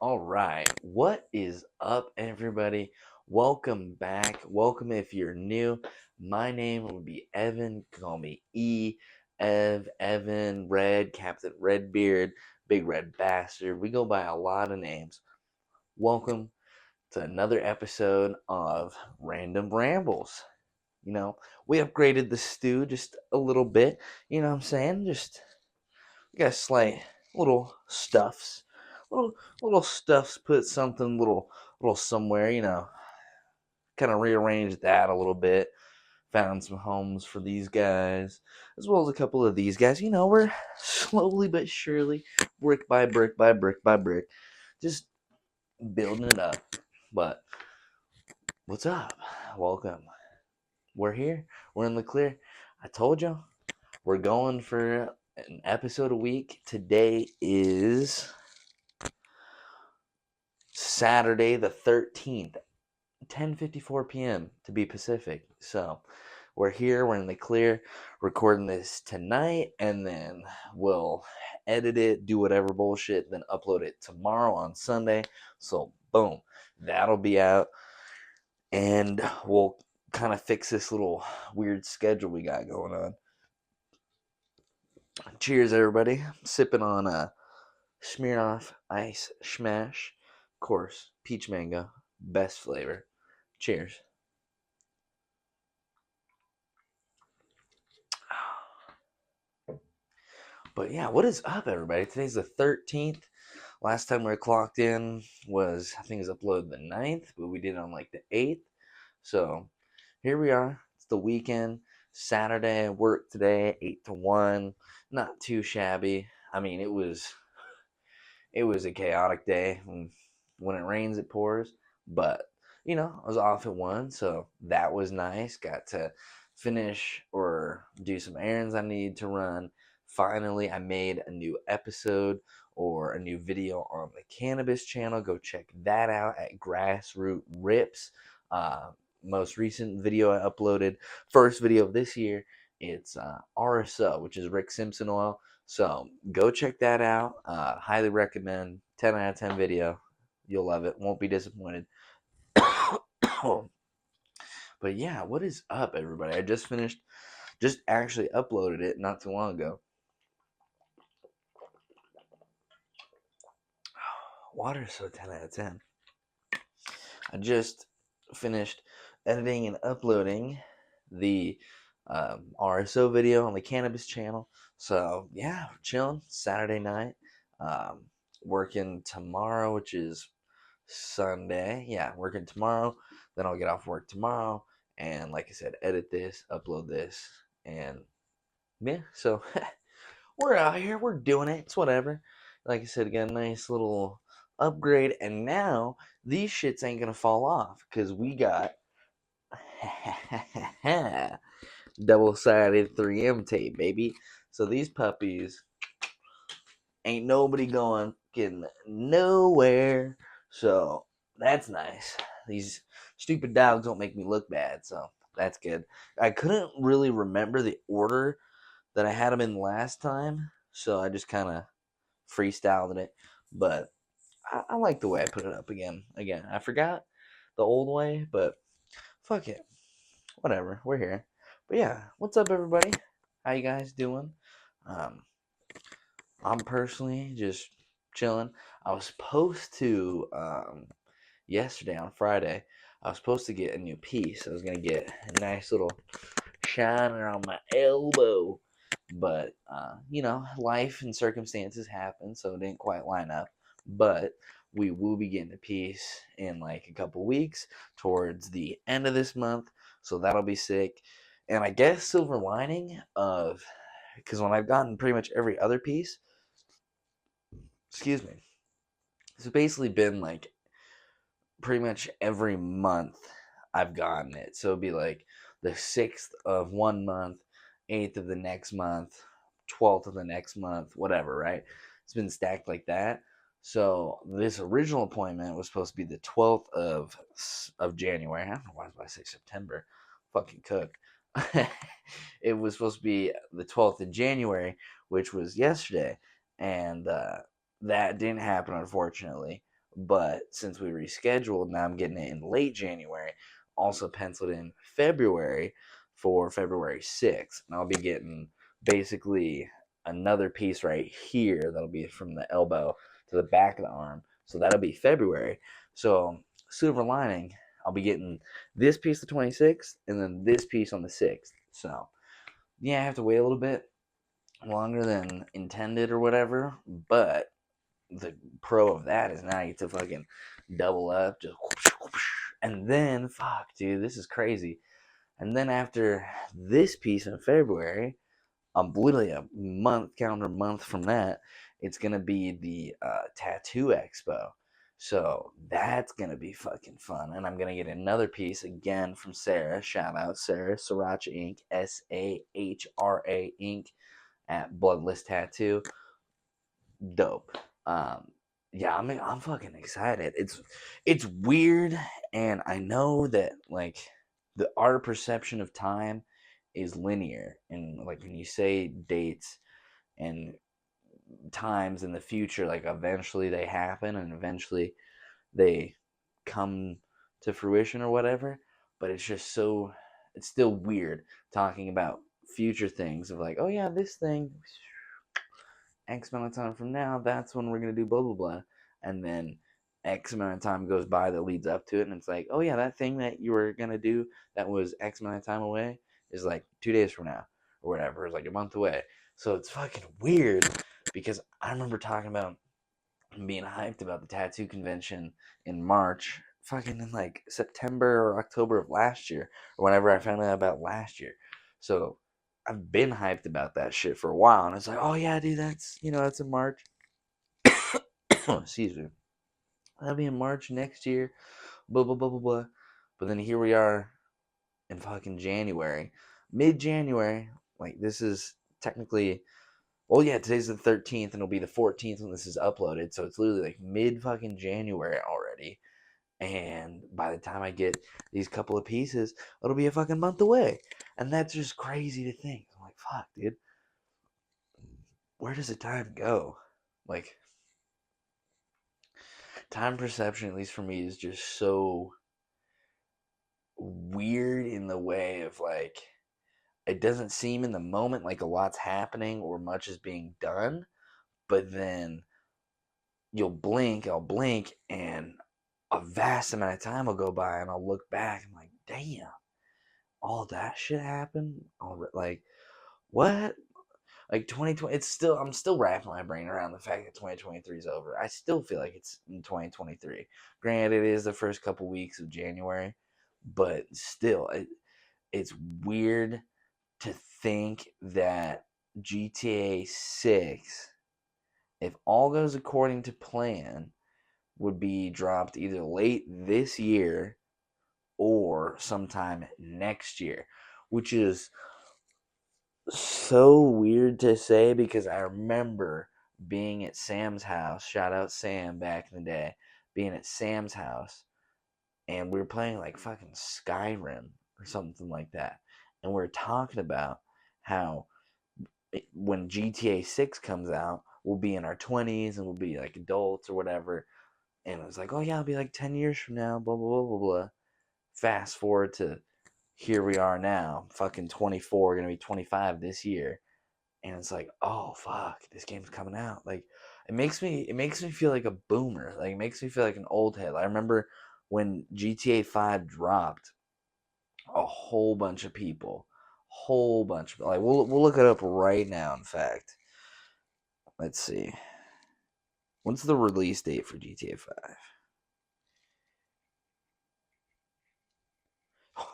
All right. What is up, everybody? Welcome back. Welcome if you're new. My name will be Evan. Call me Evan, Red, Captain Redbeard, Big Red Bastard. We go by a lot of names. Welcome to another episode of Random Rambles. You know, we upgraded the stew just a little bit. You know what I'm saying? Just we got slight little stuffs, little little stuffs. Put something little somewhere. Kind of rearranged that a little bit. Found some homes for these guys, as well as a couple of these guys. We're slowly but surely, brick by brick by brick by brick, just building it up. But what's up? Welcome. We're here. We're in the clear. I told you we're going for an episode a week. Today is Saturday the 13th, 10:54 p.m. to be Pacific. So, we're here, we're in the clear, recording this tonight, and then we'll edit it, do whatever bullshit, then upload it tomorrow on Sunday. So, boom, that'll be out, and we'll kind of fix this little weird schedule we got going on. Cheers, everybody. Sipping on a Smirnoff Ice Smash. Of course, peach mango, best flavor. Cheers. But yeah, what is up, everybody? Today's the 13th. Last time we were clocked in was, I think it was uploaded the 9th, but we did it on like the 8th. So here we are. It's the weekend. Saturday, work today, 8 to 1. Not too shabby. I mean, it was a chaotic day. When it rains, it pours. But, I was off at 1, so that was nice. Got to finish or do some errands I needed to run. Finally, I made a new episode or a new video on the cannabis channel. Go check that out at Grassroot Rips. Most recent video I uploaded, first video of this year, it's RSO, which is Rick Simpson oil. So go check that out. Highly recommend. 10 out of 10 video. You'll love it. Won't be disappointed. But yeah, what is up, everybody? I just finished, just actually uploaded it not too long ago. Water is so 10 out of 10. I just finished editing and uploading the RSO video on the cannabis channel. So yeah, chilling. Saturday night. Um, Working tomorrow, which is Sunday. Yeah, working tomorrow. Then I'll get off work tomorrow. And like I said, edit this, upload this. And yeah, so we're out here. We're doing it. It's whatever. Like I said, got a nice little upgrade. And now these shits ain't going to fall off because we got double-sided 3M tape, baby. So these puppies ain't nobody going getting nowhere. So that's nice. These stupid dogs don't make me look bad, so that's good. I couldn't really remember the order that I had them in last time, so I just kind of freestyled it. But I like the way I put it up again. Again, I forgot the old way, but fuck it. Whatever. We're here. But yeah, what's up, everybody? How you guys doing? Um, I'm personally just chilling. I was supposed to yesterday on Friday. I was supposed to get a new piece. I was gonna get a nice little shiner on my elbow, but life and circumstances happen, so it didn't quite line up. But we will be getting a piece in like a couple weeks towards the end of this month, so that'll be sick. And I guess silver lining of because when I've gotten pretty much every other piece, excuse me, it's basically been like pretty much every month I've gotten it. So it'd be like the 6th of one month, 8th of the next month, 12th of the next month, whatever, right? It's been stacked like that. So this original appointment was supposed to be the 12th of January. I don't know why I say September. Fucking cook. It was supposed to be the 12th of January, which was yesterday, and that didn't happen, unfortunately. But since we rescheduled, now I'm getting it in late January. Also penciled in February for February 6th. And I'll be getting basically another piece right here that'll be from the elbow to the back of the arm. So that'll be February. So, silver lining, I'll be getting this piece the 26th and then this piece on the 6th. So, yeah, I have to wait a little bit longer than intended or whatever, but the pro of that is now you get to fucking double up, just whoosh, whoosh. And then fuck, dude, this is crazy. And then after this piece in February, I'm literally a month, calendar month from that, it's gonna be the tattoo expo. So that's gonna be fucking fun, and I'm gonna get another piece again from Sarah. Shout out Sarah, Sriracha Inc. Sahra Inc. at Bloodless Tattoo. Dope. Um, yeah, I'm fucking excited. It's weird, and I know that like our perception of time is linear, and like when you say dates and times in the future, like eventually they happen, and eventually they come to fruition or whatever. But it's just so it's still weird talking about future things of like, oh yeah, this thing X amount of time from now, that's when we're gonna do blah blah blah, and then X amount of time goes by that leads up to it, and it's like, oh yeah, that thing that you were gonna do that was X amount of time away is like 2 days from now or whatever, it's like a month away. So it's fucking weird because I remember talking about being hyped about the tattoo convention in March, fucking in like September or October of last year, or whenever I found out about last year. So I've been hyped about that shit for a while, and it's like, oh yeah, dude, that's in March. Excuse me. That'll be in March next year. Blah blah blah blah blah. But then here we are in fucking January, mid-January. Like this is technically, well, yeah, today's the 13th, and it'll be the 14th when this is uploaded. So it's literally like mid fucking January already. And by the time I get these couple of pieces, it'll be a fucking month away. And that's just crazy to think. I'm like, fuck, dude. Where does the time go? Like, time perception, at least for me, is just so weird in the way of like, it doesn't seem in the moment like a lot's happening or much is being done. But then I'll blink, and a vast amount of time will go by, and I'll look back and I'm like, damn, all that shit happened. Like, what? Like 2020, I'm still wrapping my brain around the fact that 2023 is over. I still feel like it's in 2023. Granted, it is the first couple weeks of January, but still, it's weird to think that GTA 6, if all goes according to plan, would be dropped either late this year or sometime next year, which is so weird to say because I remember being at Sam's house. Shout out Sam back in the day. Being at Sam's house, and we were playing like fucking Skyrim or something like that. And we are talking about how when GTA 6 comes out, we'll be in our 20s and we'll be like adults or whatever. And it was like, oh yeah, I'll be like 10 years from now, blah, blah, blah, blah, blah. Fast forward to here we are now, fucking 24, gonna be 25 this year. And it's like, oh fuck, this game's coming out. Like it makes me feel like a boomer. Like it makes me feel like an old head. I remember when GTA 5 dropped, a whole bunch of people, like we'll look it up right now, in fact. Let's see. What's the release date for GTA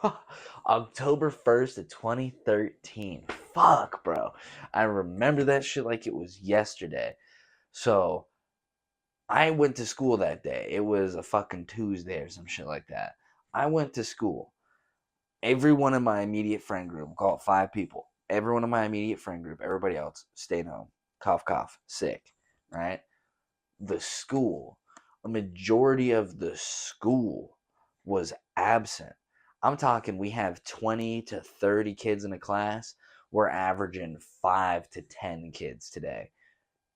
5? October 1st of 2013. Fuck, bro. I remember that shit like it was yesterday. So, I went to school that day. It was a fucking Tuesday or some shit like that. I went to school. Everyone in my immediate friend group, we'll call it 5 people. Everyone in my immediate friend group, everybody else, stayed home. Cough, cough, sick, right? The school, a majority of the school was absent. I'm talking, we have 20 to 30 kids in a class. We're averaging 5 to 10 kids today.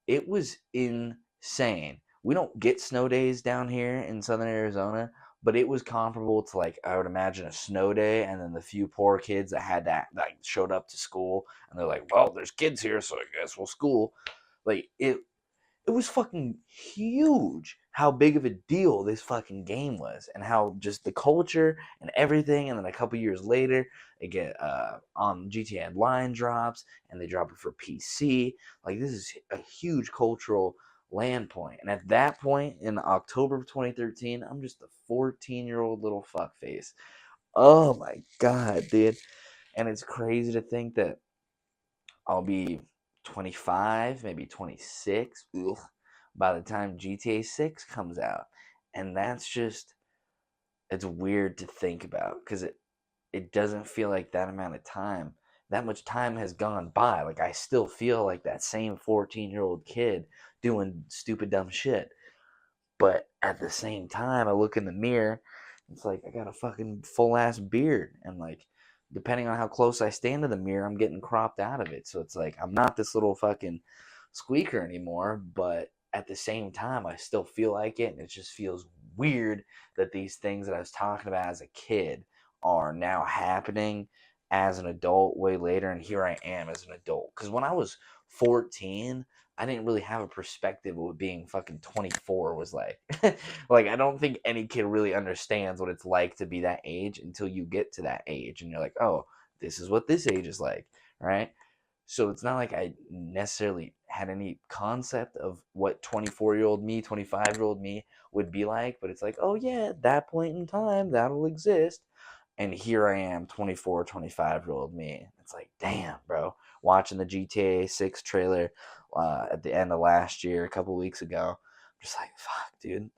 It was insane. we don't get snow days down here in southern Arizona, but it was comparable to, like, I would imagine a snow day, and then the few poor kids that had that, like, showed up to school, and they're like, well, there's kids here, so I guess we'll school. Like, it was fucking huge how big of a deal this fucking game was, and how just the culture and everything. And then a couple years later, they get on GTA line drops, and they drop it for PC. Like, this is a huge cultural land point. And at that point in October of 2013, I'm just a 14-year-old little fuckface. Oh my god, dude. And it's crazy to think that I'll be 25, maybe 26, by the time GTA 6 comes out. And that's just, it's weird to think about, because it doesn't feel like that amount of time. That much time has gone by. Like, I still feel like that same 14-year-old kid doing stupid, dumb shit. But at the same time, I look in the mirror, it's like I got a fucking full ass beard. And, like, depending on how close I stand to the mirror, I'm getting cropped out of it. So it's like I'm not this little fucking squeaker anymore. But at the same time, I still feel like it. And it just feels weird that these things that I was talking about as a kid are now happening as an adult way later. And here I am as an adult. Because when I was 14, I didn't really have a perspective of what being fucking 24 was like. Like, I don't think any kid really understands what it's like to be that age until you get to that age and you're like, oh, this is what this age is like, right? So it's not like I necessarily had any concept of what 24-year-old me, 25-year-old me would be like, but it's like, oh yeah, at that point in time, that'll exist. And here I am, 24, 25-year-old me. It's like, damn, bro. Watching the GTA 6 trailer at the end of last year, a couple weeks ago. I'm just like, fuck, dude.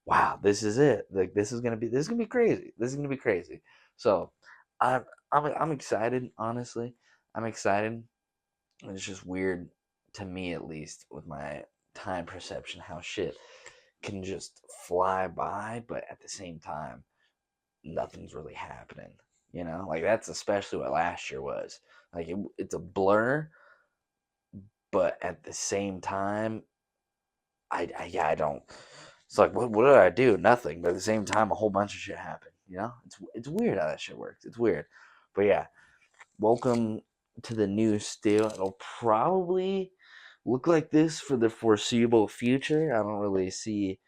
Wow, this is it. Like, this is gonna be crazy. This is gonna be crazy. So I'm excited, honestly. I'm excited. It's just weird to me, at least, with my time perception, how shit can just fly by, but at the same time, nothing's really happening. Like, that's especially what last year was. Like, it's a blur, but at the same time, I don't. It's like, what did I do? Nothing. But at the same time, a whole bunch of shit happened. It's weird how that shit works. It's weird, but yeah. Welcome to the new Steel. It'll probably look like this for the foreseeable future. I don't really see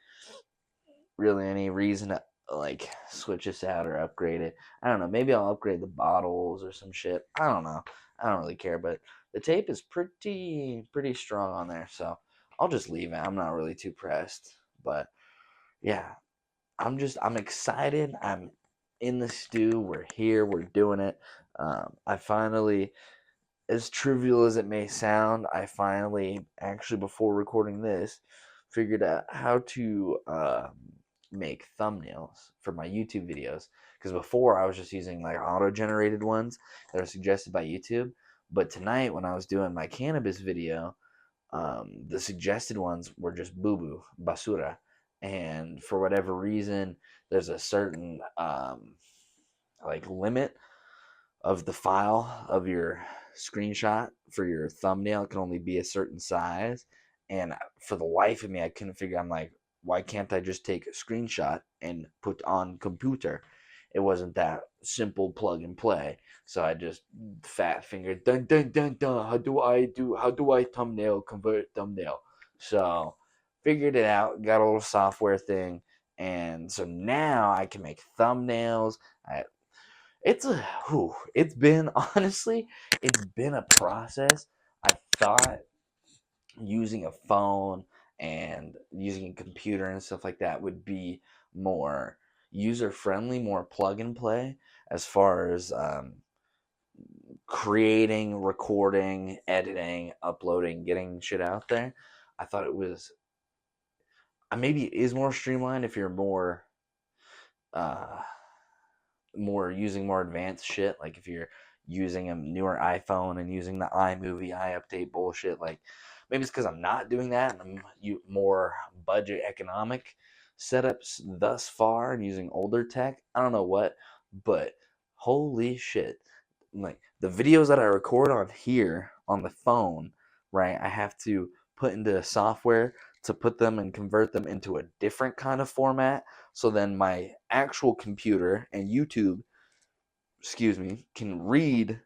really any reason to, like, switch this out or upgrade it. I don't know. Maybe I'll upgrade the bottles or some shit. I don't know. I don't really care, but the tape is pretty strong on there, so I'll just leave it. I'm not really too pressed, but yeah, I'm excited. I'm in the stew. We're here. We're doing it. I finally, as trivial as it may sound, I finally, actually, before recording this, figured out how to make thumbnails for my YouTube videos. Because before, I was just using, like, auto-generated ones that are suggested by YouTube. But tonight, when I was doing my cannabis video, the suggested ones were just boo-boo, basura. And for whatever reason, there's a certain like, limit of the file of your screenshot for your thumbnail. It can only be a certain size. And for the life of me, I couldn't figure. I'm like, why can't I just take a screenshot and put on computer? It wasn't that simple, plug and play. So I just fat fingered, dun dun dun dun. How do I thumbnail convert thumbnail? So figured it out. Got a little software thing, and so now I can make thumbnails. It's been, honestly, it's been a process. I thought using a phone and using a computer and stuff like that would be more user friendly, more plug and play, as far as creating, recording, editing, uploading, getting shit out there. I thought it was, maybe it is more streamlined if you're uh, more using more advanced shit. Like, if you're using a newer iPhone and using the iMovie iUpdate bullshit, like, maybe it's because I'm not doing that and I'm more budget economic setups thus far and using older tech. I don't know what, but holy shit. Like, the videos that I record on here on the phone, right? I have to put into software to put them and convert them into a different kind of format. So then my actual computer and YouTube, can read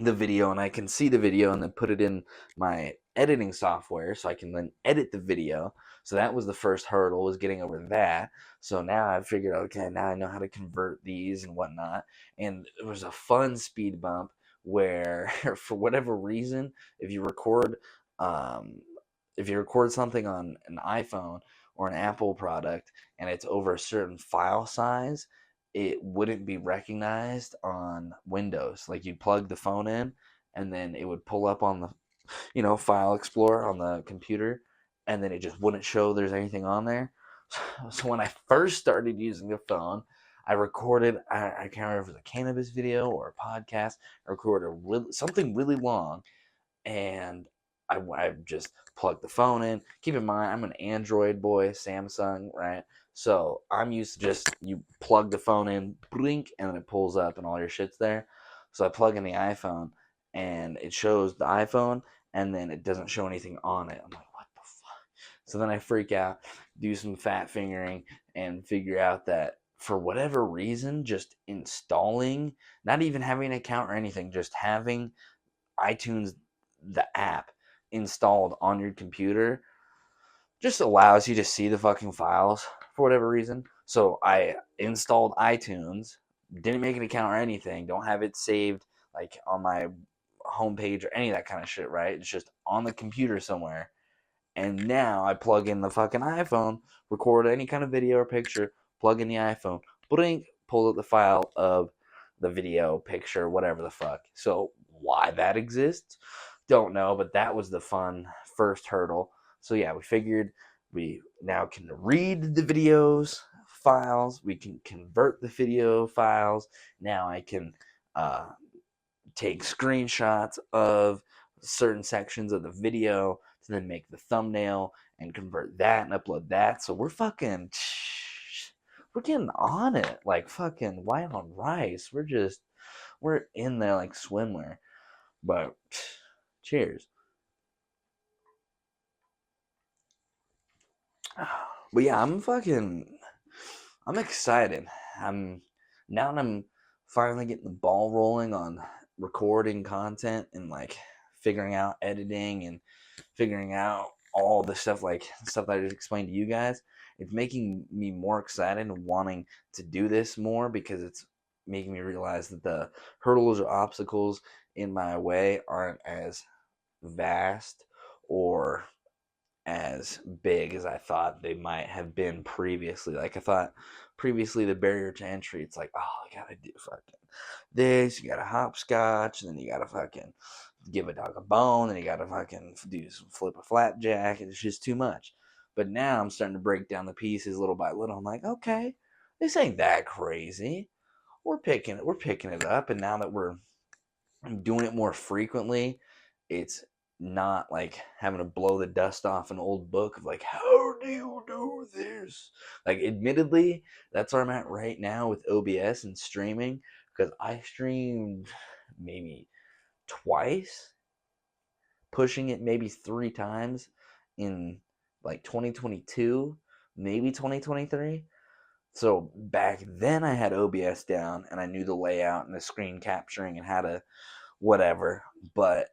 the video and I can see the video and then put it in my editing software so I can then edit the video. So that was the first hurdle, was getting over that. So now I've figured, okay, now I know how to convert these and whatnot. And it was a fun speed bump where for whatever reason, if you record um, if you record something on an iPhone or an Apple product and it's over a certain file size, it wouldn't be recognized on Windows. Like you plug the phone in and then it would pull up on the, File Explorer on the computer, and then it just wouldn't show there's anything on there. So when I first started using the phone, I recorded, I can't remember if it was a cannabis video or a podcast. I recorded something really long, and I just plug the phone in. Keep in mind, I'm an Android boy, Samsung, right? So I'm used to just, you plug the phone in, blink, and then it pulls up and all your shit's there. So I plug in the iPhone and it shows the iPhone and then it doesn't show anything on it. I'm like, what the fuck? So then I freak out, do some fat fingering, and figure out that for whatever reason, just installing, not even having an account or anything, just having iTunes, the app, installed on your computer just allows you to see the fucking files for whatever reason. So I installed iTunes, didn't make an account or anything, don't have it saved like on my homepage or any of that kind of shit, right? It's just on the computer somewhere. And now I plug in the fucking iPhone, record any kind of video or picture, plug in the iPhone, blink, pull up the file of the video, picture, whatever the fuck. So why that exists, don't know, but that was the fun first hurdle. So yeah, we figured we now can read the videos files, we can convert the video files. Now I can take screenshots of certain sections of the video to then make the thumbnail and convert that and upload that. So we're getting on it like fucking white on rice. We're in there like swimwear. But cheers. But yeah, I'm excited. I'm Now that I'm finally getting the ball rolling on recording content and like figuring out editing and figuring out all the stuff, like stuff that I just explained to you guys. It's making me more excited and wanting to do this more because it's making me realize that the hurdles or obstacles in my way aren't as vast or as big as I thought they might have been previously. Like I thought previously the barrier to entry, it's like, oh, I gotta do fucking this, you gotta hopscotch, and then you gotta fucking give a dog a bone, and you gotta fucking do some flip a flapjack, and it's just too much. But now I'm starting to break down the pieces little by little. I'm like, okay, this ain't that crazy. We're picking it up, and now that we're doing it more frequently, it's not like having to blow the dust off an old book of like, how do you do this? Like, admittedly, that's where I'm at right now with OBS and streaming, because I streamed maybe twice, pushing it maybe 3 times in like 2022, maybe 2023. So back then I had OBS down and I knew the layout and the screen capturing and how to whatever, but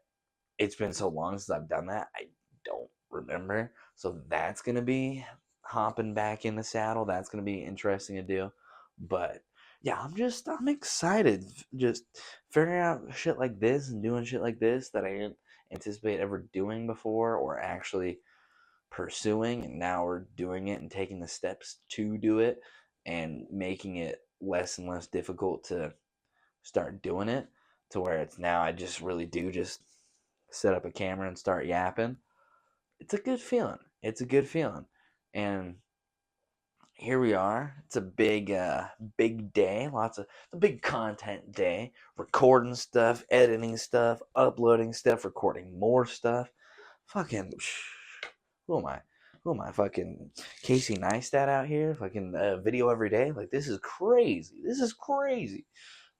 it's been so long since I've done that, I don't remember. So that's gonna be hopping back in the saddle. That's gonna be interesting to do. But yeah, I'm excited. Just figuring out shit like this and doing shit like this that I didn't anticipate ever doing before or actually pursuing, and now we're doing it and taking the steps to do it and making it less and less difficult to start doing it, to where it's now I just really do just set up a camera and start yapping. It's a good feeling. It's a good feeling. And here we are. It's a big day. A big content day. Recording stuff, editing stuff, uploading stuff, recording more stuff. Fucking, who am I? Who am I? Fucking Casey Neistat out here? Fucking video every day? Like, this is crazy. This is crazy.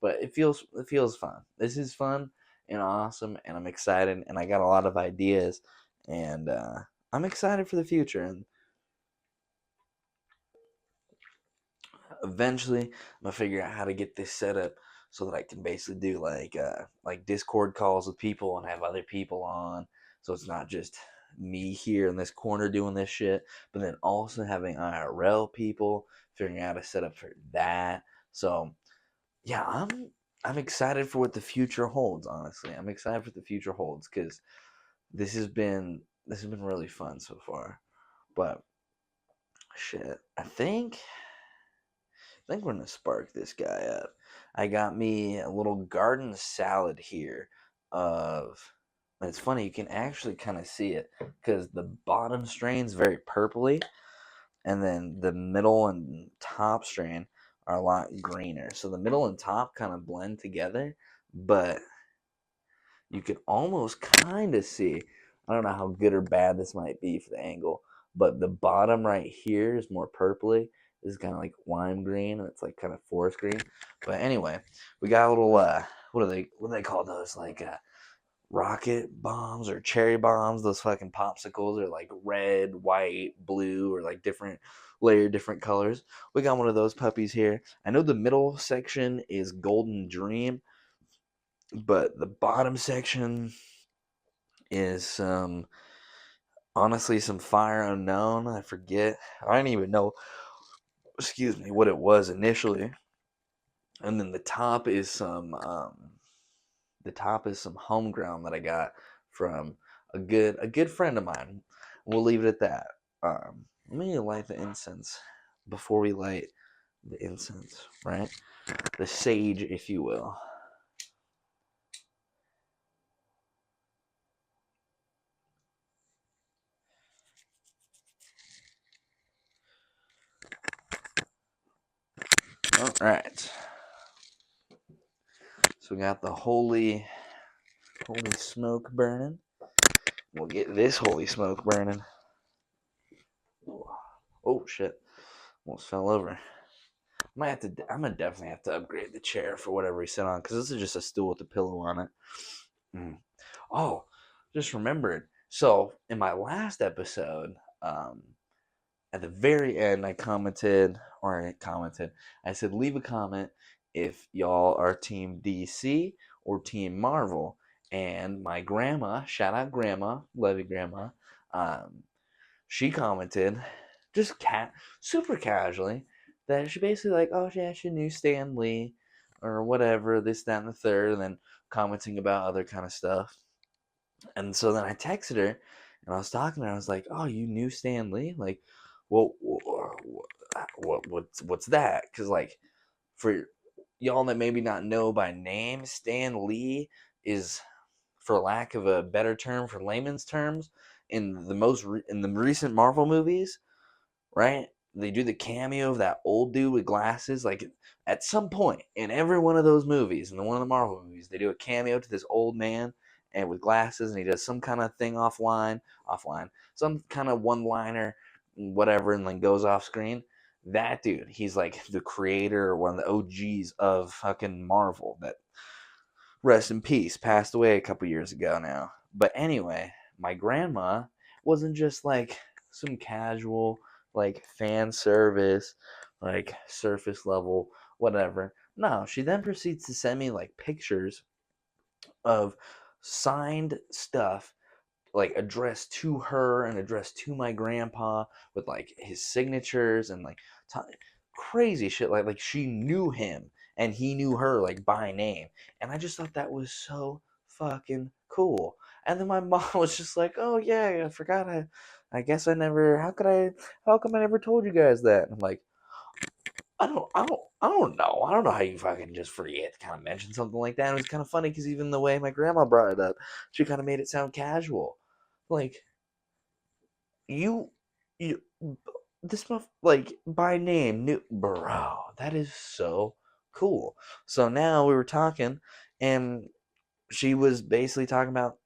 But it feels fun. This is fun and awesome, and I'm excited, and I got a lot of ideas, and I'm excited for the future, and eventually I'm gonna figure out how to get this set up so that I can basically do like Discord calls with people and have other people on, so it's not just me here in this corner doing this shit, but then also having IRL people, figuring out a setup for that. So yeah, I'm excited for what the future holds. Honestly, I'm excited for what the future holds because this has been really fun so far. But shit, I think we're gonna spark this guy up. I got me a little garden salad here of and it's funny, you can actually kind of see it because the bottom strain's very purpley, and then the middle and top strain are a lot greener. So the middle and top kind of blend together, but you can almost kind of see. I don't know how good or bad this might be for the angle, but the bottom right here is more purpley. This is kind of like lime green, and it's like kind of forest green. But anyway, we got a little what do they call those, like rocket bombs or cherry bombs? Those fucking popsicles are like red, white, blue, or like different layered different colors. We got one of those puppies here. I know the middle section is Golden Dream, but the bottom section is honestly some Fire Unknown. I forget. I didn't even know, excuse me, what it was initially. And then the top is some homegrown that I got from a good friend of mine. We'll leave it at that. Let me light the incense before we light the incense, right? The sage, if you will. All right. So we got the holy smoke burning. We'll get this holy smoke burning. Oh shit! Almost fell over. I'm gonna definitely have to upgrade the chair for whatever we sit on because this is just a stool with a pillow on it. Mm. Oh, just remembered. So in my last episode, at the very end, I said leave a comment if y'all are Team DC or Team Marvel. And my grandma, shout out Grandma, love you Grandma, um, she commented just super casually that she basically like, oh yeah, she knew Stan Lee or whatever, this, that, and the third, and then commenting about other kind of stuff. And so then I texted her and I was talking to her. I was like, "Oh, you knew Stan Lee? Like, well, what's that?" Because like for y'all that maybe not know by name, Stan Lee is, for lack of a better term, for layman's terms, in the recent Marvel movies, right? They do the cameo of that old dude with glasses. Like at some point in every one of those movies, in the one of the Marvel movies, they do a cameo to this old man and with glasses, and he does some kind of thing offline, some kind of one-liner, whatever, and then goes off screen. That dude, he's like the creator or one of the OGs of fucking Marvel. That, rest in peace, passed away a couple years ago now. But anyway, my grandma wasn't just like some casual, like fan service, like surface level, whatever. No, she then proceeds to send me like pictures of signed stuff, like addressed to her and addressed to my grandpa with like his signatures and like t- crazy shit, like she knew him and he knew her like by name, and I just thought that was so fucking cool. And then my mom was just like, oh yeah, I forgot, I guess I never, how come I never told you guys that? And I'm like, I don't know how you fucking just forget to kind of mention something like that. And it was kind of funny because even the way my grandma brought it up, she kind of made it sound casual. Like, you, you, this stuff, like, by name, new, bro, that is so cool. So now we were talking, and she was basically talking about,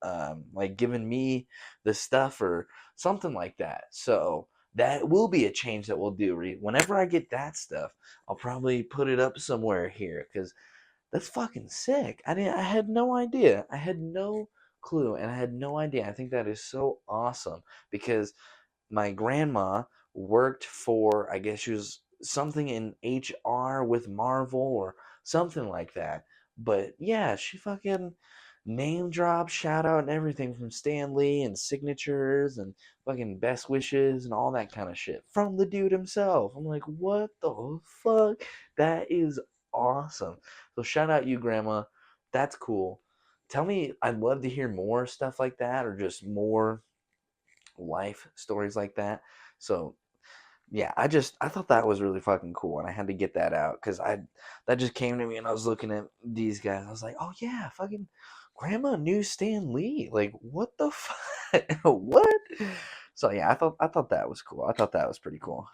like, giving me the stuff or something like that. So that will be a change that we'll do. Whenever I get that stuff, I'll probably put it up somewhere here because that's fucking sick. I had no idea. I had no clue, and I had no idea. I think that is so awesome because my grandma worked for, I guess she was something in HR with Marvel or something like that. But yeah, she fucking name drop, shout out, and everything from Stan Lee and signatures and fucking best wishes and all that kind of shit from the dude himself. I'm like, what the fuck? That is awesome. So shout out you, grandma. That's cool. Tell me, I'd love to hear more stuff like that or just more life stories like that. So yeah, I thought that was really fucking cool, and I had to get that out because I that just came to me, and I was looking at these guys. I was like, oh yeah, fucking grandma knew Stan Lee. Like what the fuck? What? So yeah, I thought that was cool. I thought that was pretty cool.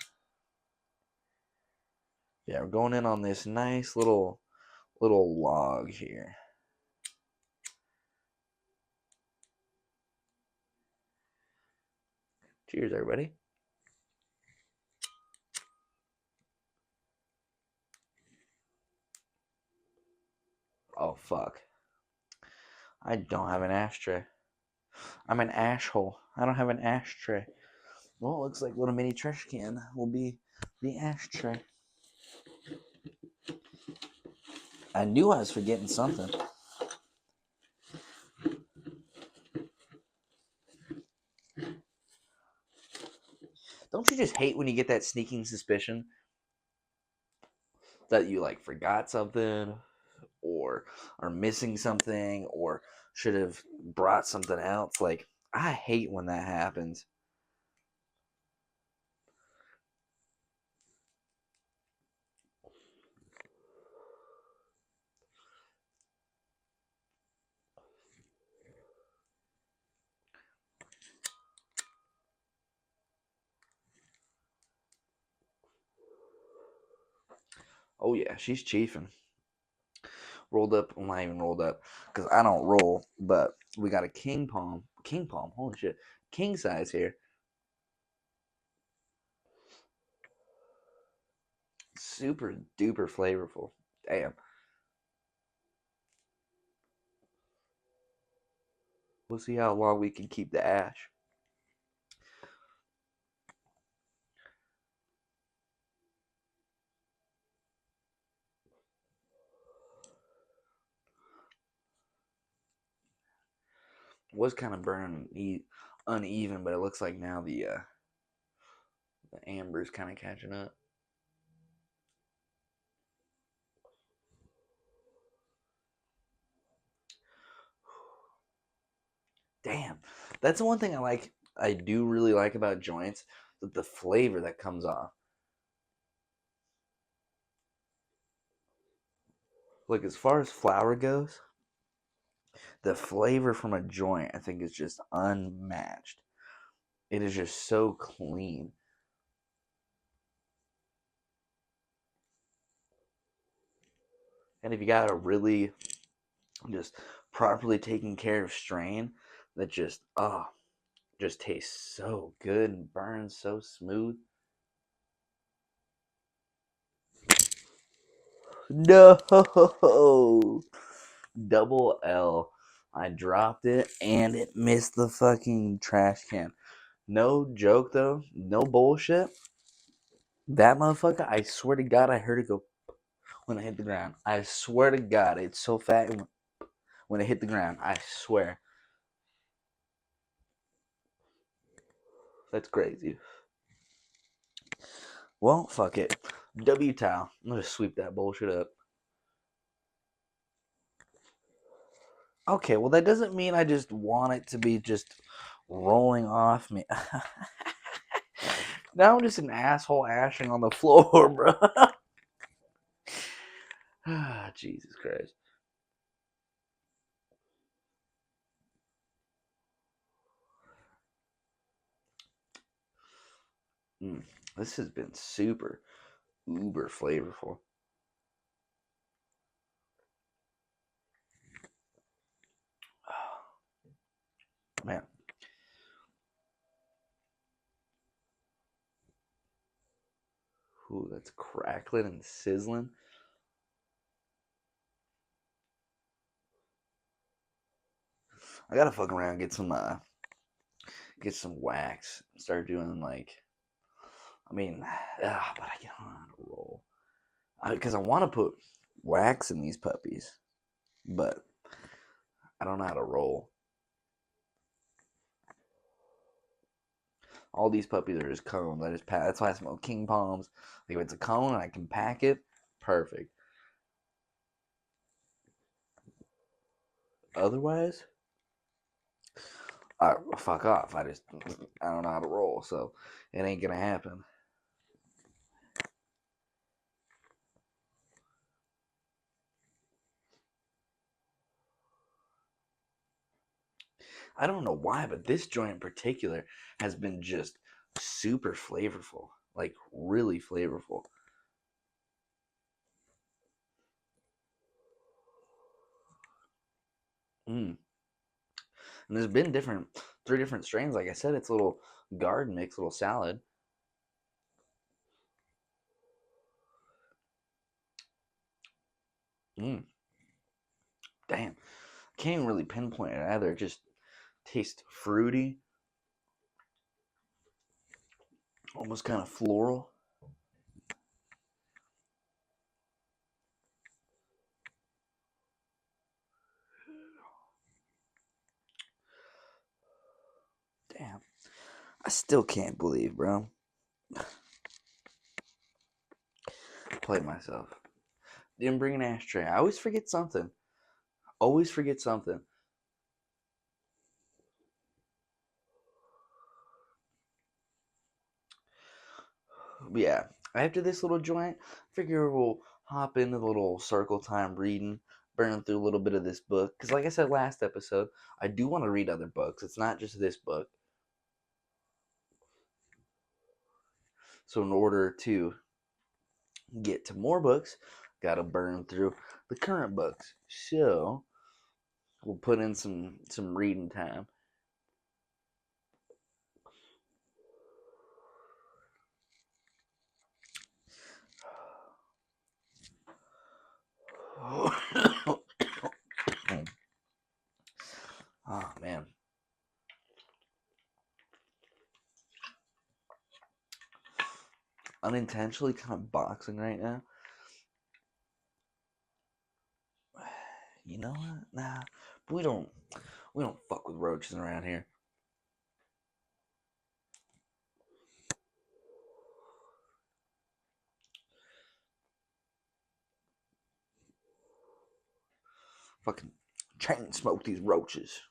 Yeah, we're going in on this nice little log here. Cheers, everybody. Oh fuck. I don't have an ashtray. I'm an asshole. I don't have an ashtray. Well, it looks like little mini trash can will be the ashtray. I knew I was forgetting something. Don't you just hate when you get that sneaking suspicion that you like forgot something or are missing something or should have brought something else? Like, I hate when that happens. Oh yeah, she's chiefing. Rolled up, well, not even rolled up, because I don't roll, but we got a king palm, holy shit, king size here. Super duper flavorful. Damn. We'll see how long we can keep the ash. Was kind of burning uneven, but it looks like now the amber's kind of catching up. Damn, that's the one thing I like. I do really like about joints, that the flavor that comes off. Like as far as flour goes, the flavor from a joint I think is just unmatched. It is just so clean. And if you got a really just properly taken care of strain that just tastes so good and burns so smooth. No, double L. I dropped it and it missed the fucking trash can. No joke though, no bullshit. That motherfucker, I swear to God, I heard it go when I hit the ground. I swear to God, it's so fat when it hit the ground. I swear. That's crazy. Well, fuck it. W towel. I'm gonna sweep that bullshit up. Okay, well that doesn't mean I just want it to be just rolling off me. Now I'm just an asshole ashing on the floor, bro. Ah, Jesus Christ. Mm, this has been super uber flavorful. Man, ooh, that's crackling and sizzling. I gotta fuck around, get some wax. Start doing like, I mean, but I don't know how to roll. Because I want to put wax in these puppies, but I don't know how to roll. All these puppies are just cones. I just pack. That's why I smoke king palms. Like if it's a cone and I can pack it, perfect. Otherwise, fuck off. I don't know how to roll, so it ain't gonna happen. I don't know why, but this joint in particular has been just super flavorful, like really flavorful. Mm. And there's been 3 different strains. Like I said, it's a little garden mix, little salad. Mm. Damn, can't even really pinpoint it either. It just tastes fruity, almost kind of floral. Damn, I still can't believe, bro. Played myself. Didn't bring an ashtray. I always forget something. Always forget something. But yeah, after this little joint, I figure we'll hop into the little circle time reading, burn through a little bit of this book. Because, like I said last episode, I do want to read other books. It's not just this book. So, in order to get to more books, gotta burn through the current books. So, we'll put in some reading time. Oh man. Unintentionally kind of boxing right now. You know what? Nah. But we don't fuck with roaches around here. Fucking chain smoke these roaches.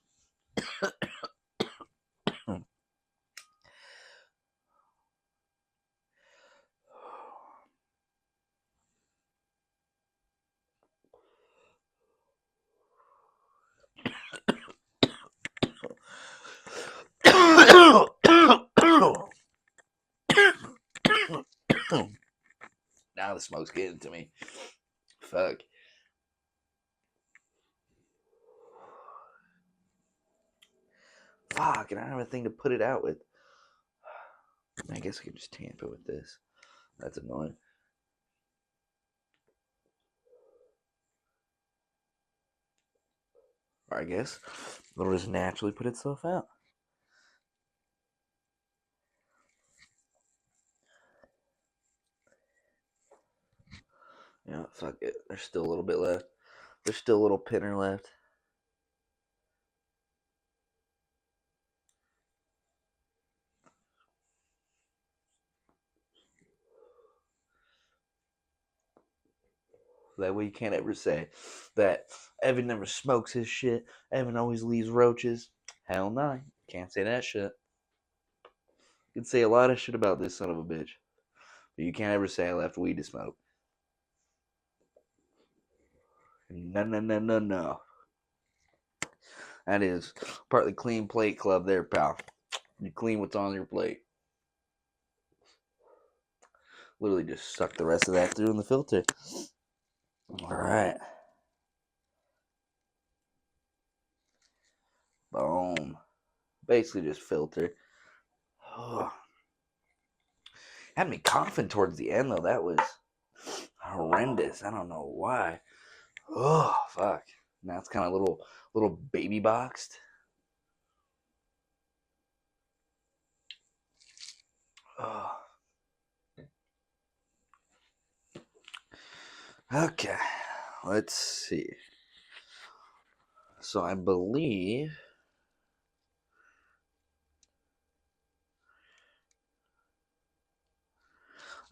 Now the smoke's getting to me. Fuck. Fuck, and I don't have a thing to put it out with. I guess I could just tamper with this. That's annoying. Or I guess it'll just naturally put itself out. Yeah, fuck it. There's still a little bit left. There's still a little pinner left. That way you can't ever say that Evan never smokes his shit. Evan always leaves roaches. Hell no. Can't say that shit. You can say a lot of shit about this son of a bitch. But you can't ever say I left weed to smoke. No, no, no, no, no. That is partly clean plate club there, pal. You clean what's on your plate. Literally just suck the rest of that through in the filter. Alright. Boom. Basically just filter. Oh. Had me coughing towards the end though. That was horrendous. I don't know why. Oh fuck. Now it's kind of little baby boxed. Oh. Okay, let's see. So I believe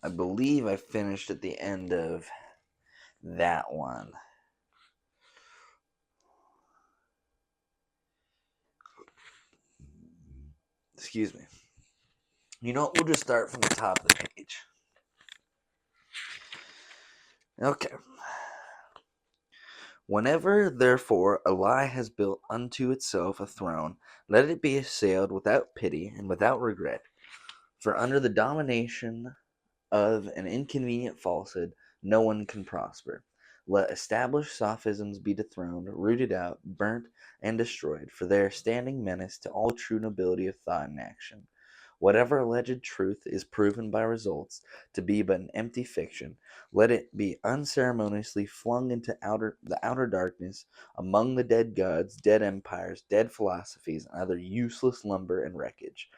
I finished at the end of that one. Excuse me. You know what? We'll just start from the top of the page. Okay. Whenever, therefore, a lie has built unto itself a throne, let it be assailed without pity and without regret. For under the domination of an inconvenient falsehood, no one can prosper. Let established sophisms be dethroned, rooted out, burnt, and destroyed, for they are standing menace to all true nobility of thought and action. Whatever alleged truth is proven by results to be but an empty fiction, let it be unceremoniously flung into the outer darkness among the dead gods, dead empires, dead philosophies, and other useless lumber and wreckage.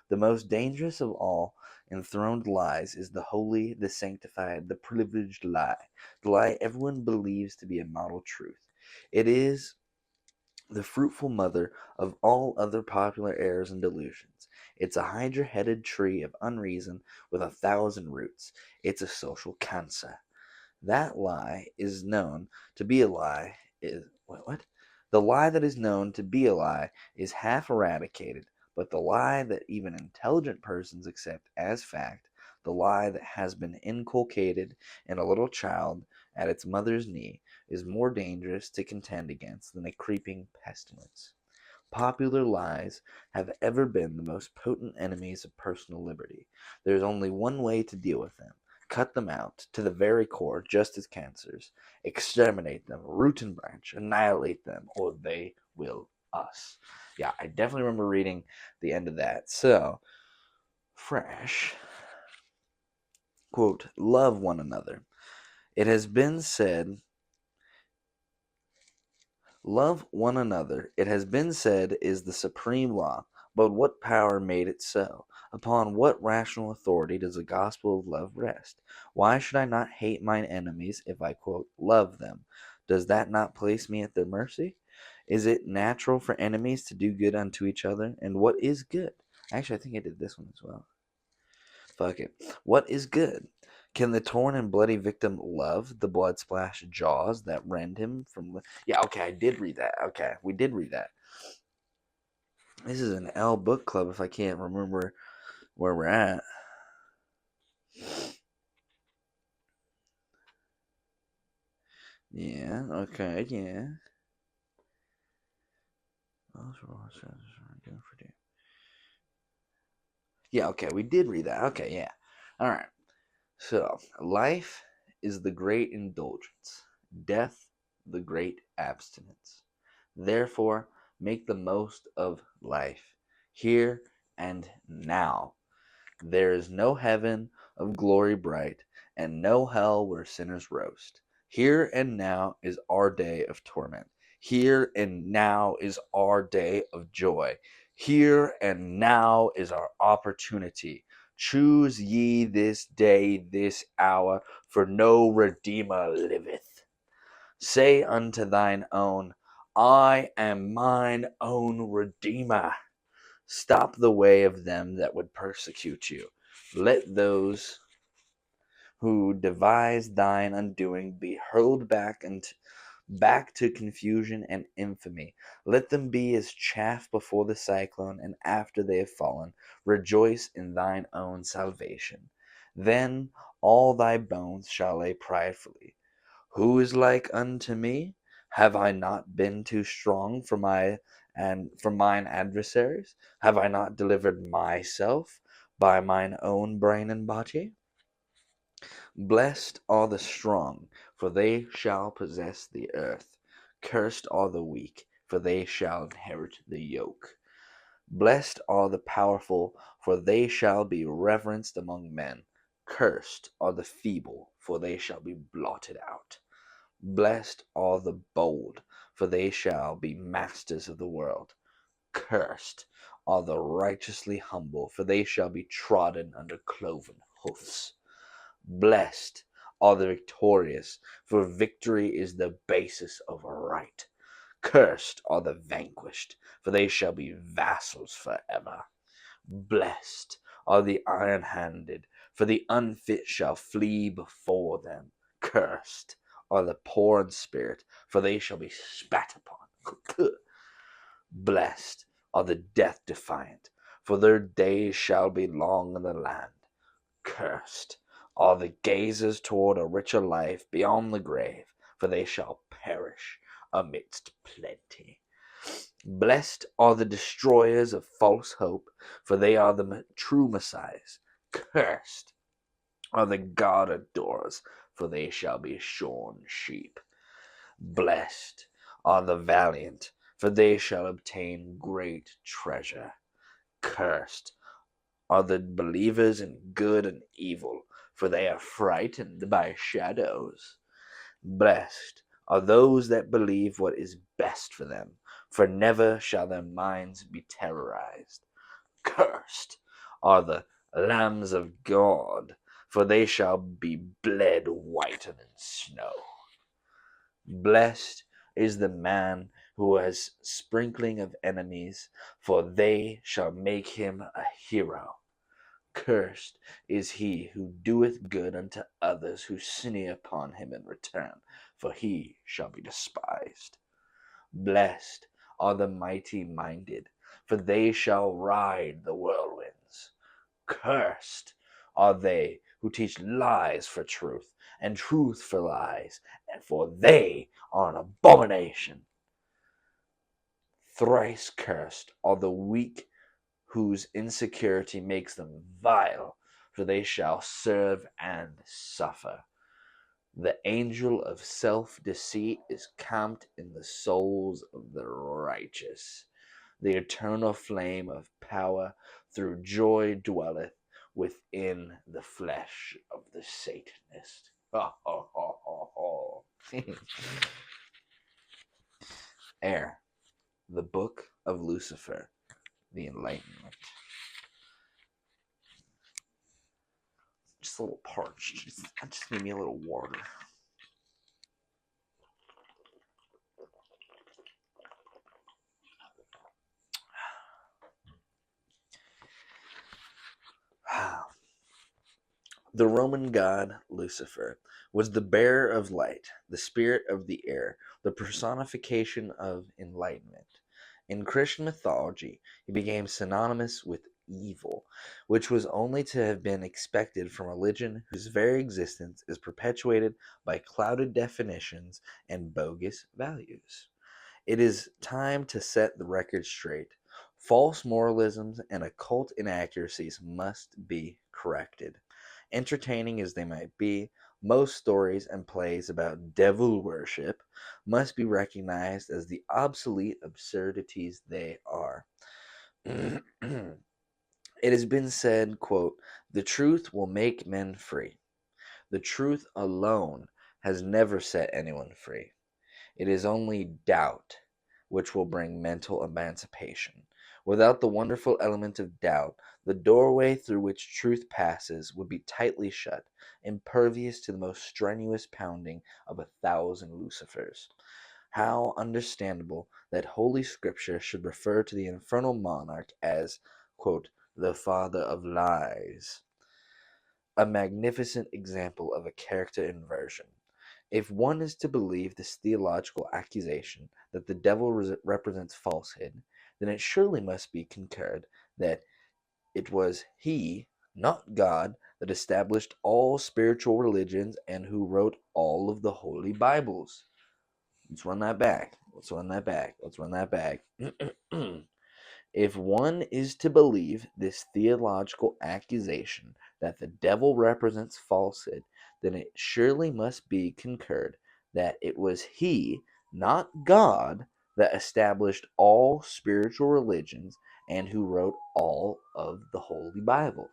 The most dangerous of all enthroned lies is the holy, the sanctified, the privileged lie, the lie everyone believes to be a model truth. It is the fruitful mother of all other popular errors and delusions. It's a hydra-headed tree of unreason with 1,000 roots. It's a social cancer. That lie is known to be a lie is what? The lie that is known to be a lie is half eradicated, but the lie that even intelligent persons accept as fact, the lie that has been inculcated in a little child at its mother's knee, is more dangerous to contend against than a creeping pestilence. Popular lies have ever been the most potent enemies of personal liberty. There is only one way to deal with them: cut them out to the very core, just as cancers. Exterminate them, root and branch, annihilate them, or they will us. Yeah, I definitely remember reading the end of that. So, fresh. Quote, love one another. It has been said, love one another, it has been said, is the supreme law. But what power made it so? Upon what rational authority does the gospel of love rest? Why should I not hate mine enemies if I, quote, love them? Does that not place me at their mercy? Is it natural for enemies to do good unto each other? And what is good? Actually, I think I did this one as well. Fuck it. What is good? Can the torn and bloody victim love the blood splashed jaws that rend him from? Yeah, okay, I did read that. Okay, we did read that. This is an L book club. If I can't remember where we're at. Yeah. Okay. Yeah. Yeah. Okay, we did read that. Okay. Yeah. All right. So, life is the great indulgence, death the great abstinence. Therefore, make the most of life, here and now. There is no heaven of glory bright, and no hell where sinners roast. Here and now is our day of torment. Here and now is our day of joy. Here and now is our opportunity. Choose ye this day, this hour, for no Redeemer liveth. Say unto thine own, I am mine own Redeemer. Stop the way of them that would persecute you. Let those who devise thine undoing be hurled back to confusion and infamy. Let them be as chaff before the cyclone, and after they have fallen, rejoice in thine own salvation. Then all thy bones shall lay pridefully. Who is like unto me? Have I not been too strong for mine adversaries? Have I not delivered myself by mine own brain and body? Blessed are the strong, for they shall possess the earth. Cursed are the weak, for they shall inherit the yoke. Blessed are the powerful, for they shall be reverenced among men. Cursed are the feeble, for they shall be blotted out. Blessed are the bold, for they shall be masters of the world. Cursed are the righteously humble, for they shall be trodden under cloven hoofs. Blessed are the victorious, for victory is the basis of right. Cursed are the vanquished, for they shall be vassals forever. Blessed are the iron handed, for the unfit shall flee before them. Cursed are the poor in spirit, for they shall be spat upon. Blessed are the death defiant, for their days shall be long in the land. Cursed are the gazers toward a richer life beyond the grave, for they shall perish amidst plenty. Blessed are the destroyers of false hope, for they are the true Messiahs. Cursed are the God adorers, for they shall be shorn sheep. Blessed are the valiant, for they shall obtain great treasure. Cursed are the believers in good and evil, for they are frightened by shadows. Blessed are those that believe what is best for them, for never shall their minds be terrorized. Cursed are the lambs of God, for they shall be bled whiter than snow. Blessed is the man who has sprinkling of enemies, for they shall make him a hero. Cursed is he who doeth good unto others who sneer upon him in return, for he shall be despised. Blessed are the mighty minded, for they shall ride the whirlwinds. Cursed are they who teach lies for truth, and truth for lies, and for they are an abomination. Thrice cursed are the weak whose insecurity makes them vile, for they shall serve and suffer. The angel of self-deceit is camped in the souls of the righteous. The eternal flame of power through joy dwelleth within the flesh of the Satanist. Ha ha ha ha ha. Air, the Book of Lucifer, the Enlightenment. Just a little parched. I just need me a little water. The Roman god Lucifer was the bearer of light, the spirit of the air, the personification of enlightenment. In Christian mythology, he became synonymous with evil, which was only to have been expected from religion whose very existence is perpetuated by clouded definitions and bogus values. It is time to set the record straight. False moralisms and occult inaccuracies must be corrected. Entertaining as they might be, most stories and plays about devil worship must be recognized as the obsolete absurdities they are. It has been said, quote, "The truth will make men free. The truth alone has never set anyone free. It is only doubt which will bring mental emancipation. Without the wonderful element of doubt, the doorway through which truth passes would be tightly shut, impervious to the most strenuous pounding of 1,000 Lucifers. How understandable that Holy Scripture should refer to the infernal monarch as, quote, the father of lies, a magnificent example of a character inversion. If one is to believe this theological accusation that the devil represents falsehood, then it surely must be concurred that it was he, not God, that established all spiritual religions and who wrote all of the holy Bibles. Let's run that back. Let's run that back. Let's run that back. If one is to believe this theological accusation that the devil represents falsehood, then it surely must be concurred that it was he, not God, that established all spiritual religions and who wrote all of the holy Bibles.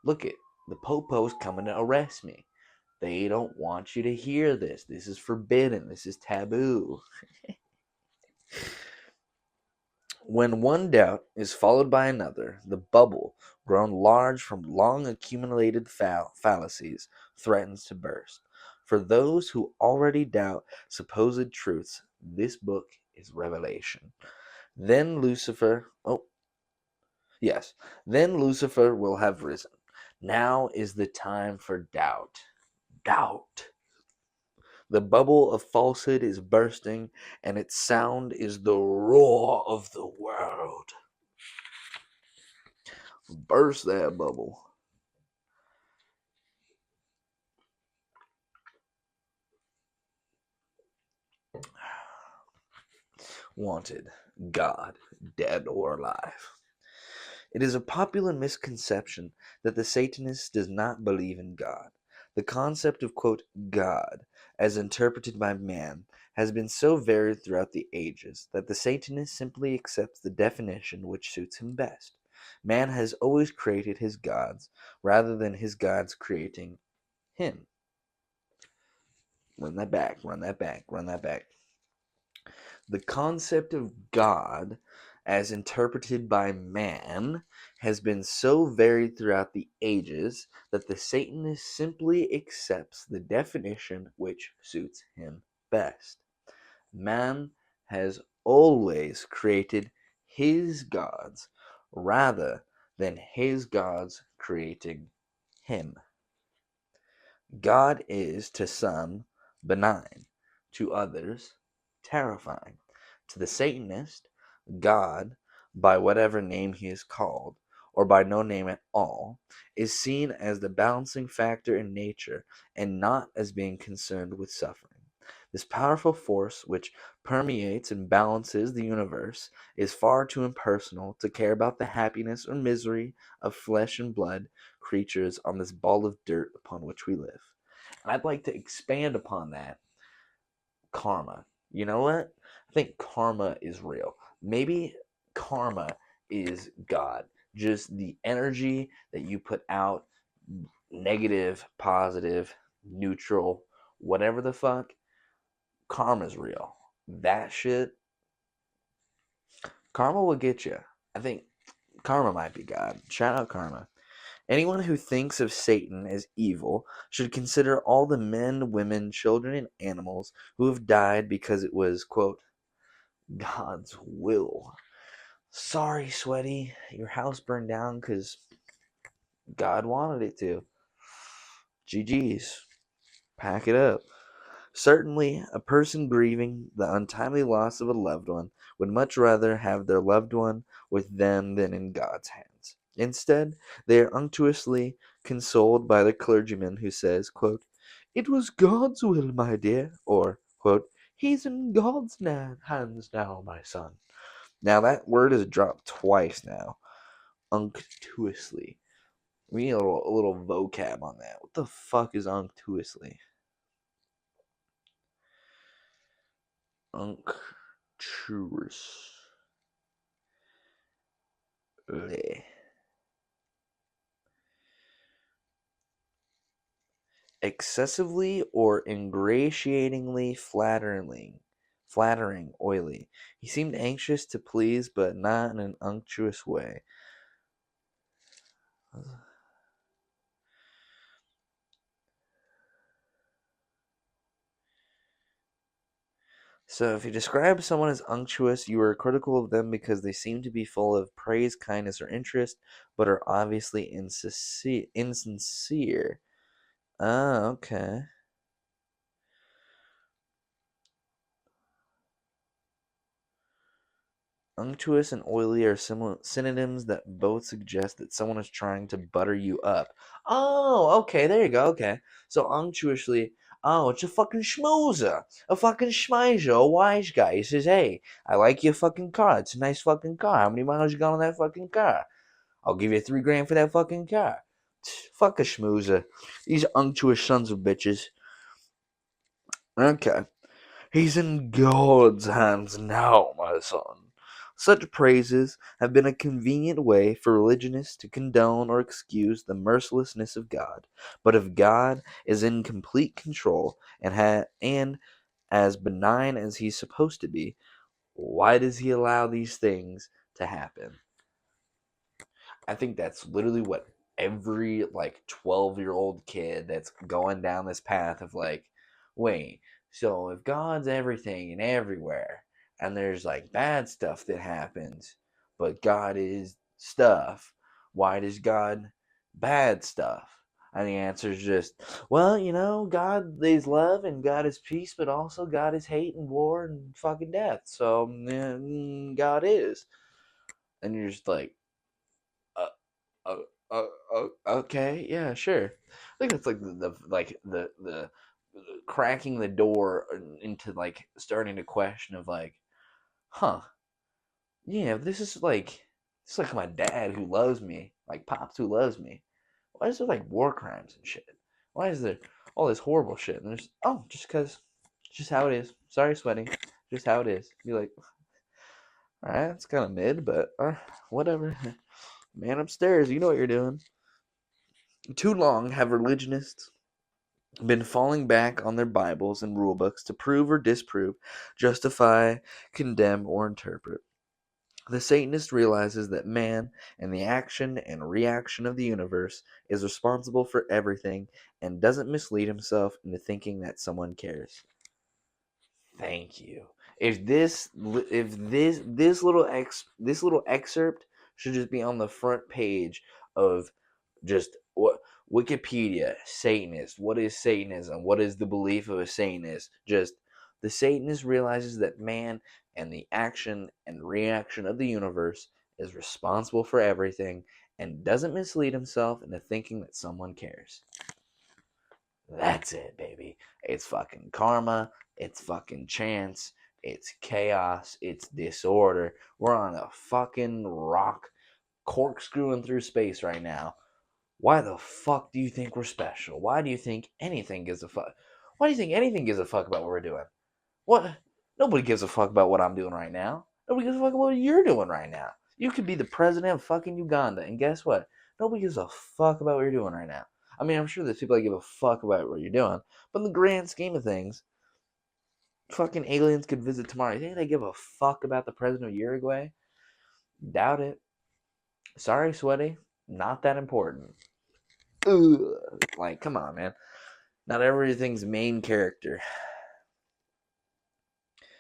Look it, the popo's coming to arrest me. They don't want you to hear this. This is forbidden. This is taboo. When one doubt is followed by another, the bubble, grown large from long accumulated fallacies, threatens to burst. For those who already doubt supposed truths, this book is revelation. Then Lucifer, oh, yes, then Lucifer will have risen. Now is the time for doubt. Doubt. The bubble of falsehood is bursting, and its sound is the roar of the world. Burst that bubble. Wanted, God, dead or alive. It is a popular misconception that the Satanist does not believe in God. The concept of, quote, God, as interpreted by man, has been so varied throughout the ages that the Satanist simply accepts the definition which suits him best. Man has always created his gods, rather than his gods creating him. Run that back, run that back, run that back. The concept of God, as interpreted by man, has been so varied throughout the ages that the Satanist simply accepts the definition which suits him best. Man has always created his gods rather than his gods creating him. God is to some benign, to others terrifying. To the Satanist, God, by whatever name he is called, or by no name at all, is seen as the balancing factor in nature and not as being concerned with suffering. This powerful force which permeates and balances the universe is far too impersonal to care about the happiness or misery of flesh and blood creatures on this ball of dirt upon which we live. And I'd like to expand upon that. Karma. You know what? I think karma is real. Maybe karma is God. Just the energy that you put out, negative, positive, neutral, whatever the fuck, karma's real. That shit, karma will get you. I think karma might be God. Shout out karma. Anyone who thinks of Satan as evil should consider all the men, women, children, and animals who have died because it was, quote, God's will. Sorry, Sweaty, your house burned down because God wanted it to. GG's. Pack it up. Certainly, a person grieving the untimely loss of a loved one would much rather have their loved one with them than in God's hands. Instead, they are unctuously consoled by the clergyman who says, quote, "It was God's will, my dear," or, quote, "He's in God's hands now, my son." Now, that word is dropped twice now. Unctuously. We need a little vocab on that. What the fuck is unctuously? Unctuous. Excessively or ingratiatingly flattering, oily. He seemed anxious to please, but not in an unctuous way. So, if you describe someone as unctuous, you are critical of them because they seem to be full of praise, kindness, or interest, but are obviously insincere. Ah, okay. Unctuous and oily are synonyms that both suggest that someone is trying to butter you up. Oh, okay, there you go, okay. So unctuously, oh, it's a fucking schmoozer, a fucking schmeiser, a wise guy. He says, hey, I like your fucking car. It's a nice fucking car. How many miles you got on that fucking car? I'll give you $3,000 for that fucking car. Fuck a schmoozer. These unctuous sons of bitches. Okay. He's in God's hands now, my son. Such praises have been a convenient way for religionists to condone or excuse the mercilessness of God. But if God is in complete control and as benign as he's supposed to be, Why does he allow these things to happen? I think that's literally what every like 12-year-old kid that's going down this path of like, wait, so if God's everything and everywhere, and there's like bad stuff that happens, but God is stuff, why does God bad stuff? And the answer is just, well, God is love and God is peace, but also God is hate and war and fucking death. So God is. And you're just like, uh, okay, yeah, sure. I think that's like the cracking the door into like starting to question of like, huh, yeah, this is like my dad who loves me, like pops who loves me. Why is there like war crimes and shit? Why is there all this horrible shit? And there's just because, just how it is. Sorry, sweating. Just how it is. Be like, all right, it's kind of mid, but whatever. Man upstairs, you know what you're doing. Too long have religionists been falling back on their Bibles and rulebooks to prove or disprove, justify, condemn, or interpret. The Satanist realizes that man and the action and reaction of the universe is responsible for everything and doesn't mislead himself into thinking that someone cares. Thank you. If this little excerpt should just be on the front page of just what Wikipedia, Satanist, what is Satanism? What is the belief of a Satanist? Just the Satanist realizes that man and the action and reaction of the universe is responsible for everything and doesn't mislead himself into thinking that someone cares. That's it, baby. It's fucking karma. It's fucking chance. It's chaos. It's disorder. We're on a fucking rock corkscrewing through space right now. Why the fuck do you think we're special? Why do you think anything gives a fuck? Why do you think anything gives a fuck about what we're doing? What? Nobody gives a fuck about what I'm doing right now. Nobody gives a fuck about what you're doing right now. You could be the president of fucking Uganda, and guess what? Nobody gives a fuck about what you're doing right now. I mean, I'm sure there's people that give a fuck about what you're doing, but in the grand scheme of things, fucking aliens could visit tomorrow. You think they give a fuck about the president of Uruguay? Doubt it. Sorry, sweaty. Not that important. Ugh. Like, come on, man. Not everything's main character.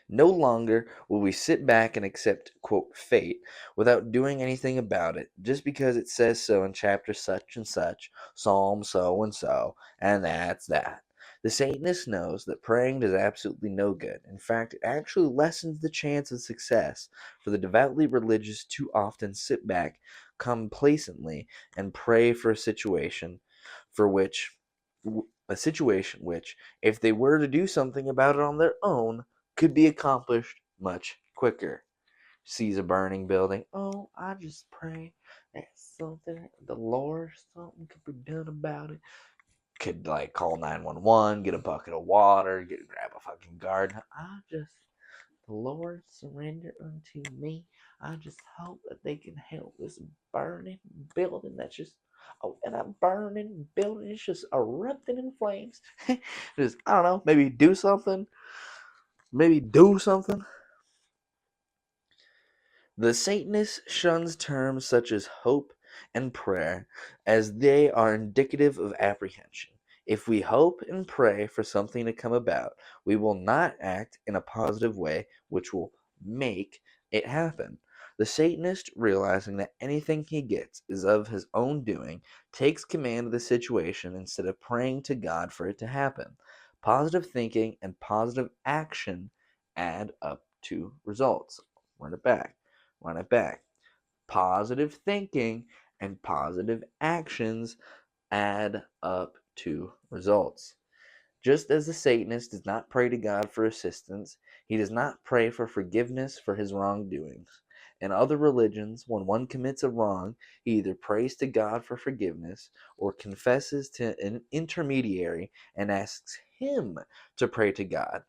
No longer will we sit back and accept, quote, fate without doing anything about it, just because it says so in chapter such and such, psalm so and that's that. The Satanist knows that praying does absolutely no good. In fact, it actually lessens the chance of success for the devoutly religious too often sit back complacently and pray for a situation which, if they were to do something about it on their own, could be accomplished much quicker. Sees a burning building. Oh, I just pray that something, the Lord, something could be done about it. Could like call 911, get a bucket of water, grab a fucking garden. The Lord surrender unto me. I just hope that they can help this burning building that's just, oh, and that burning building is just erupting in flames. Just, I don't know, maybe do something. Maybe do something. The Satanist shuns terms such as hope and prayer, as they are indicative of apprehension. If we hope and pray for something to come about, we will not act in a positive way which will make it happen. The Satanist, realizing that anything he gets is of his own doing, takes command of the situation instead of praying to God for it to happen. Positive thinking and positive action add up to results. Run it back. Run it back. Positive thinking and positive actions add up to results. Just as the Satanist does not pray to God for assistance, he does not pray for forgiveness for his wrongdoings. In other religions, when one commits a wrong, he either prays to God for forgiveness or confesses to an intermediary and asks him to pray to God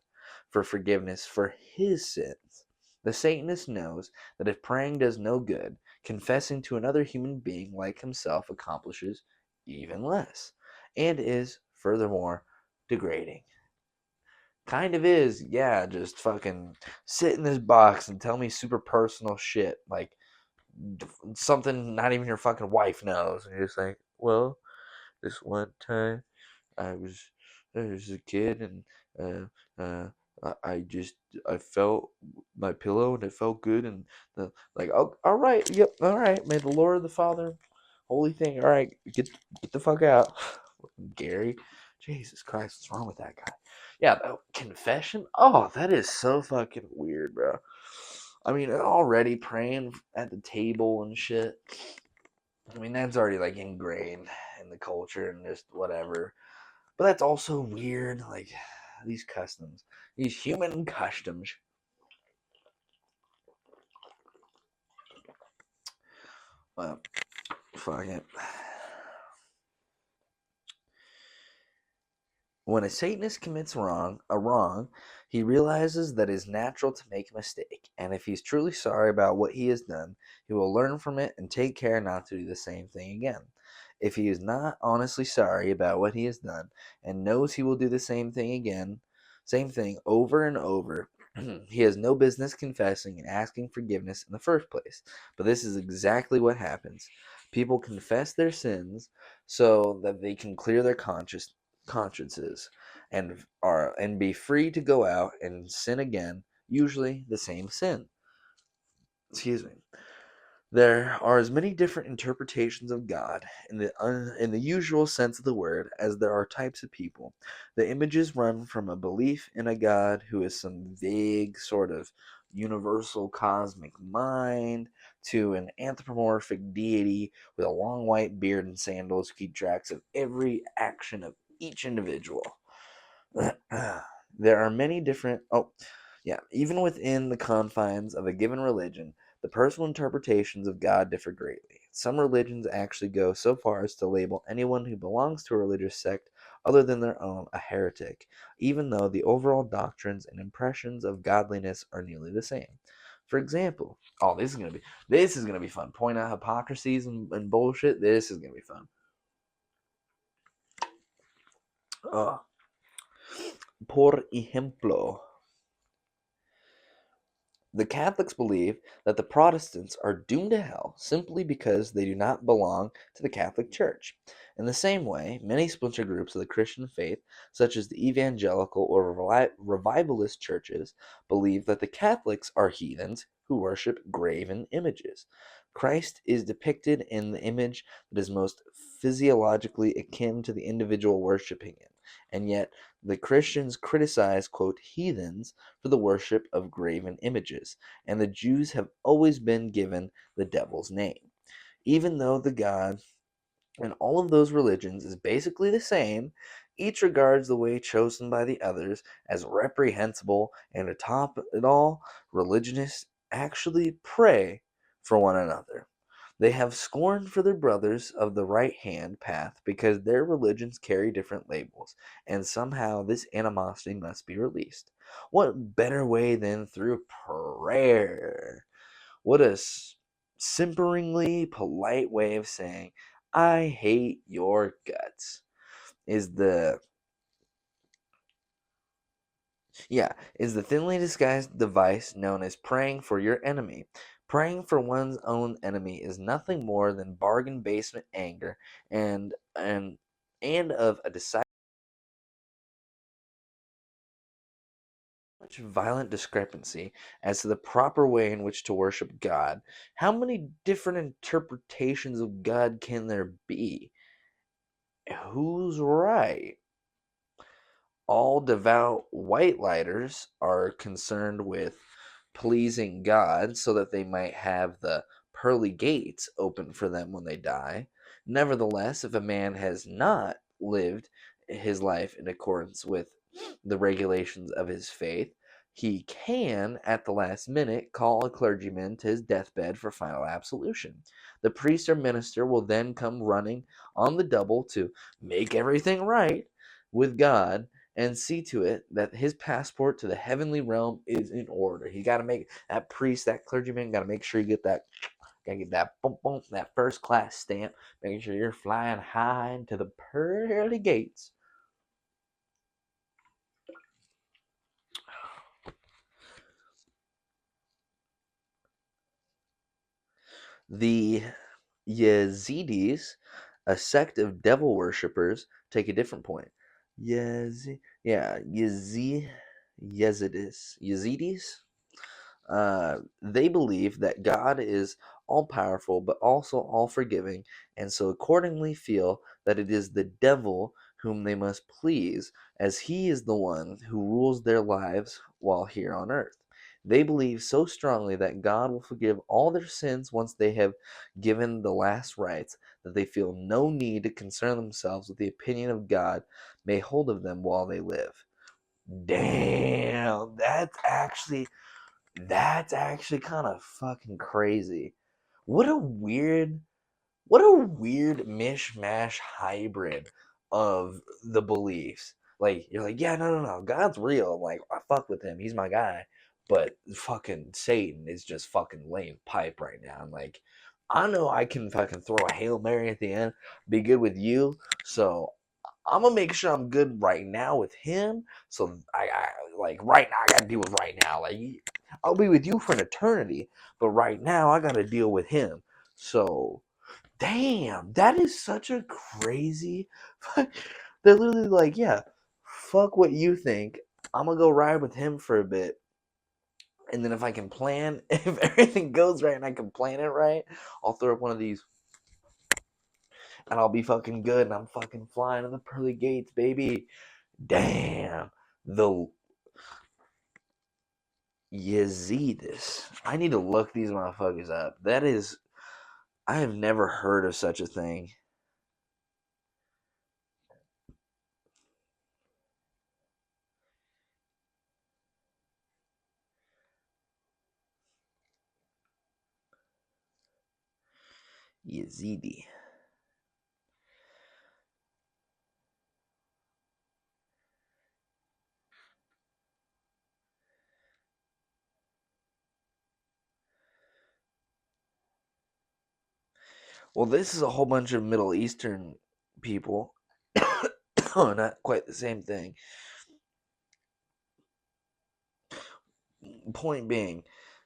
for forgiveness for his sins. The Satanist knows that if praying does no good, confessing to another human being like himself accomplishes even less, and is, furthermore, degrading. Kind of is, yeah. Just fucking sit in this box and tell me super personal shit, like something not even your fucking wife knows. And you're just like, well, this one time I was I was a kid and I just I felt my pillow and it felt good and like, oh, all right, yep, all right, may the Lord the Father holy thing, all right, get the fuck out. Gary, Jesus Christ, what's wrong with that guy? Yeah, confession, oh, that is so fucking weird, bro. I mean, already praying at the table and shit, I mean, that's already like ingrained in the culture and just whatever. But that's also weird, like these customs, these human customs. Well, fuck it. When a Satanist commits a wrong, he realizes that it is natural to make a mistake, and if he's truly sorry about what he has done, he will learn from it and take care not to do the same thing again. If he is not honestly sorry about what he has done and knows he will do the same thing again, same thing over and over, he has no business confessing and asking forgiveness in the first place. But this is exactly what happens. People confess their sins so that they can clear their consciences and be free to go out and sin again, usually the same sin. Excuse me. There are as many different interpretations of God in the usual sense of the word as there are types of people. The images run from a belief in a God who is some vague sort of universal cosmic mind to an anthropomorphic deity with a long white beard and sandals who keep tracks of every action of each individual. There are many different. Oh, yeah. Even within the confines of a given religion, the personal interpretations of God differ greatly. Some religions actually go so far as to label anyone who belongs to a religious sect other than their own a heretic, even though the overall doctrines and impressions of godliness are nearly the same. For example, oh, this is gonna be fun. Point out hypocrisies and bullshit. This is gonna be fun. Oh, por ejemplo. The Catholics believe that the Protestants are doomed to hell simply because they do not belong to the Catholic Church. In the same way, many splinter groups of the Christian faith, such as the evangelical or revivalist churches, believe that the Catholics are heathens who worship graven images. Christ is depicted in the image that is most physiologically akin to the individual worshiping it, and yet the Christians criticize, quote, heathens for the worship of graven images, and the Jews have always been given the devil's name. Even though the God in all of those religions is basically the same, each regards the way chosen by the others as reprehensible, and atop it all, religionists actually pray for one another. They have scorn for their brothers of the right hand path because their religions carry different labels, and somehow this animosity must be released. What better way than through prayer? What a simperingly polite way of saying, I hate your guts. Is the is the thinly disguised device known as praying for your enemy. Praying for one's own enemy is nothing more than bargain basement anger and and and of a decided much violent discrepancy as to the proper way in which to worship God. How many different interpretations of God can there be? Who's right? All devout white lighters are concerned with pleasing God so that they might have the pearly gates open for them when they die. Nevertheless, if a man has not lived his life in accordance with the regulations of his faith, he can, at the last minute, call a clergyman to his deathbed for final absolution. The priest or minister will then come running on the double to make everything right with God and see to it that his passport to the heavenly realm is in order. He got to make that priest, that clergyman, got to make sure you get that, gotta get that boom boom, that first class stamp, making sure you're flying high into the pearly gates. The Yazidis, a sect of devil worshippers, take a different point. Yazidis. They believe that God is all powerful but also all forgiving, and so accordingly feel that it is the devil whom they must please, as he is the one who rules their lives while here on earth. They believe so strongly that God will forgive all their sins once they have given the last rites that they feel no need to concern themselves with the opinion of God may hold of them while they live. Damn, that's actually kind of fucking crazy. What a weird, what a weird mishmash hybrid of the beliefs. Like you're like, yeah, no, God's real. I'm like, I fuck with him. He's my guy. But fucking Satan is just fucking laying pipe right now. I'm like, I know I can fucking throw a Hail Mary at the end, be good with you. So I'm gonna make sure I'm good right now with him. So I like right now I gotta deal with right now. Like I'll be with you for an eternity, but right now I gotta deal with him. So damn, that is such a crazy. They're literally like, yeah, fuck what you think. I'm gonna go ride with him for a bit, and then if I can plan, if everything goes right and I can plan it right, I'll throw up one of these, and I'll be fucking good, and I'm fucking flying in the pearly gates, baby. Damn, the Yazidis. I need to look these motherfuckers up. That is, I have never heard of such a thing. Yazidi. Well, this is a whole bunch of Middle Eastern people. Oh, not quite the same thing. Point being,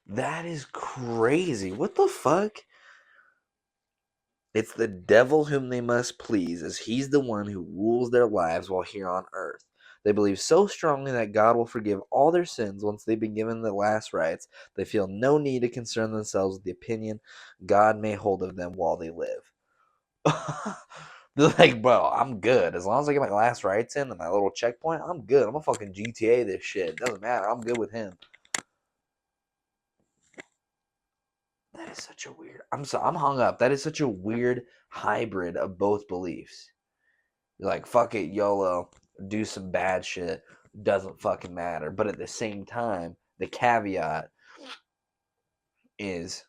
that is crazy. What the fuck? It's the devil whom they must please, as he's the one who rules their lives while here on earth. They believe so strongly that God will forgive all their sins once they've been given the last rites, they feel no need to concern themselves with the opinion God may hold of them while they live. They're like, bro, I'm good. As long as I get my last rites in and my little checkpoint, I'm good. I'm a fucking GTA this shit. Doesn't matter. I'm good with him. That is such a weird. I'm hung up. That is such a weird hybrid of both beliefs. You're like, fuck it, YOLO, do some bad shit. Doesn't fucking matter. But at the same time, the caveat is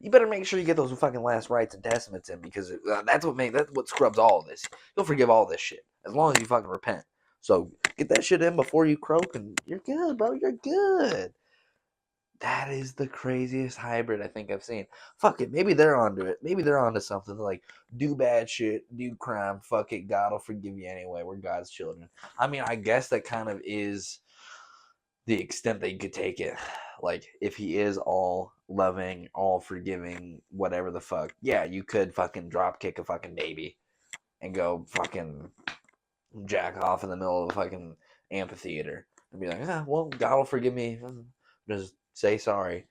you better make sure you get those fucking last rites and testaments in because that's what scrubs all of this. You'll forgive all this shit as long as you fucking repent. So get that shit in before you croak, and you're good, bro. You're good. That is the craziest hybrid I think I've seen. Fuck it, maybe they're onto it. Maybe they're onto something. They're like, do bad shit, do crime. Fuck it, God will forgive you anyway. We're God's children. I mean, I guess that kind of is the extent that you could take it. Like, if he is all loving, all forgiving, whatever the fuck, yeah, you could fucking drop kick a fucking baby and go fucking jack off in the middle of a fucking amphitheater and be like, well, God will forgive me. Just say sorry.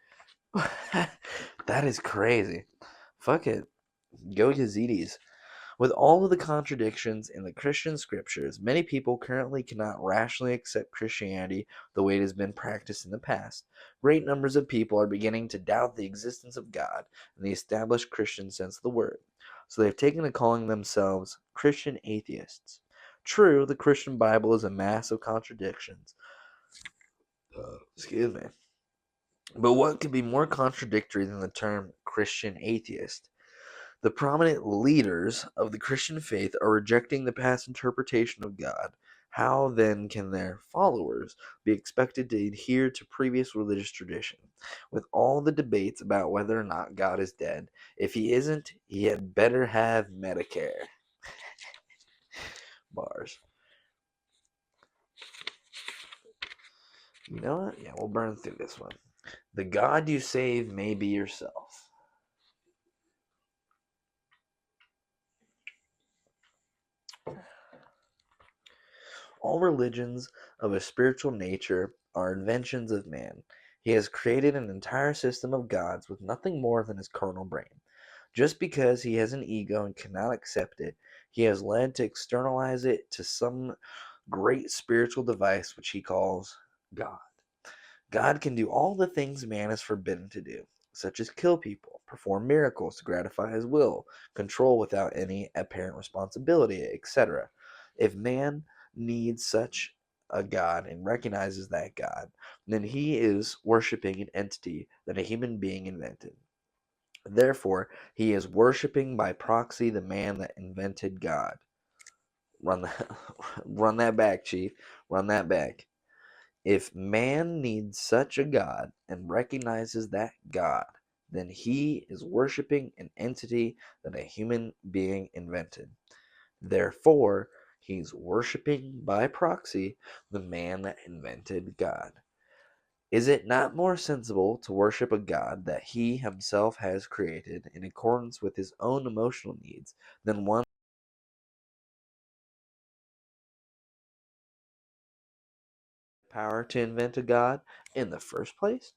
That is crazy. Fuck it. Go Yazidis. With all of the contradictions in the Christian scriptures, many people currently cannot rationally accept Christianity the way it has been practiced in the past. Great numbers of people are beginning to doubt the existence of God in the established Christian sense of the word. So they've taken to calling themselves Christian atheists. True, the Christian Bible is a mass of contradictions. Excuse me. But what could be more contradictory than the term Christian atheist? The prominent leaders of the Christian faith are rejecting the past interpretation of God. How then can their followers be expected to adhere to previous religious tradition? With all the debates about whether or not God is dead, if he isn't, he had better have Medicare. Bars. You know what? Yeah, we'll burn through this one. The God you save may be yourself. All religions of a spiritual nature are inventions of man. He has created an entire system of gods with nothing more than his carnal brain. Just because he has an ego and cannot accept it, he has led to externalize it to some great spiritual device which he calls God. God can do all the things man is forbidden to do, such as kill people, perform miracles to gratify his will, control without any apparent responsibility, etc. If man needs such a God and recognizes that God, then he is worshiping an entity that a human being invented. Therefore, he is worshiping by proxy the man that invented God. Run that, run that back, Chief. Run that back. If man needs such a God and recognizes that God, then he is worshiping an entity that a human being invented. Therefore, he's worshiping by proxy the man that invented God. Is it not more sensible to worship a God that he himself has created in accordance with his own emotional needs than one with power to invent a God in the first place?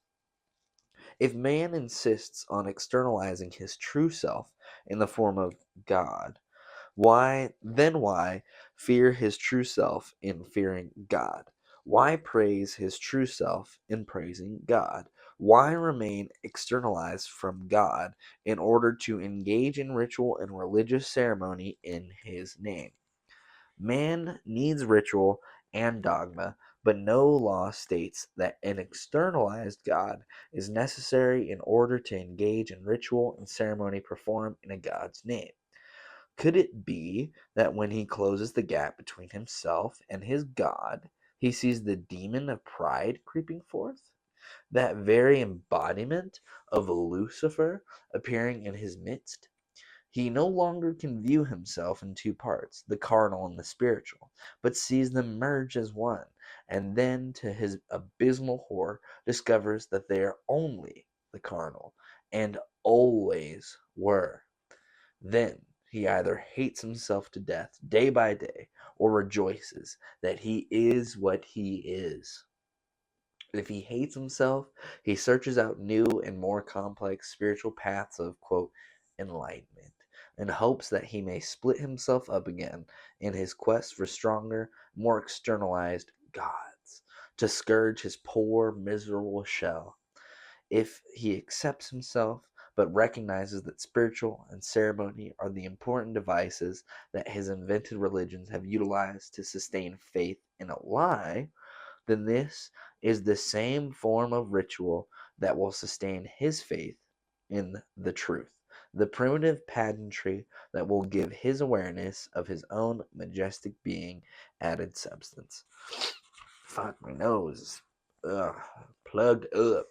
If man insists on externalizing his true self in the form of God, why fear his true self in fearing God? Why praise his true self in praising God? Why remain externalized from God in order to engage in ritual and religious ceremony in his name? Man needs ritual and dogma, but no law states that an externalized God is necessary in order to engage in ritual and ceremony performed in a God's name. Could it be that when he closes the gap between himself and his God, he sees the demon of pride creeping forth? That very embodiment of Lucifer appearing in his midst? He no longer can view himself in two parts, the carnal and the spiritual, but sees them merge as one, and then, to his abysmal horror, discovers that they are only the carnal, and always were. Then he either hates himself to death day by day, or rejoices that he is what he is. If he hates himself, he searches out new and more complex spiritual paths of, quote, enlightenment, in hopes that he may split himself up again in his quest for stronger, more externalized gods, to scourge his poor, miserable shell. If he accepts himself, but recognizes that spiritual and ceremony are the important devices that his invented religions have utilized to sustain faith in a lie, then this is the same form of ritual that will sustain his faith in the truth, the primitive pageantry that will give his awareness of his own majestic being added substance. Fuck, my nose. Ugh, plugged up.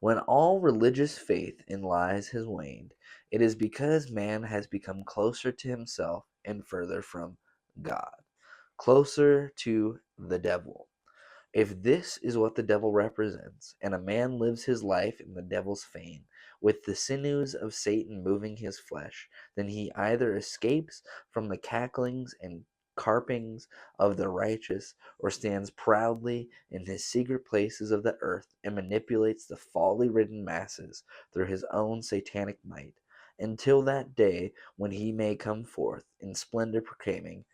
When all religious faith in lies has waned, it is because man has become closer to himself and further from God, closer to the devil. If this is what the devil represents, and a man lives his life in the devil's fane, with the sinews of Satan moving his flesh, then he either escapes from the cacklings and carpings of the righteous, or stands proudly in his secret places of the earth and manipulates the folly ridden masses through his own satanic might, until that day when he may come forth in splendor proclaiming,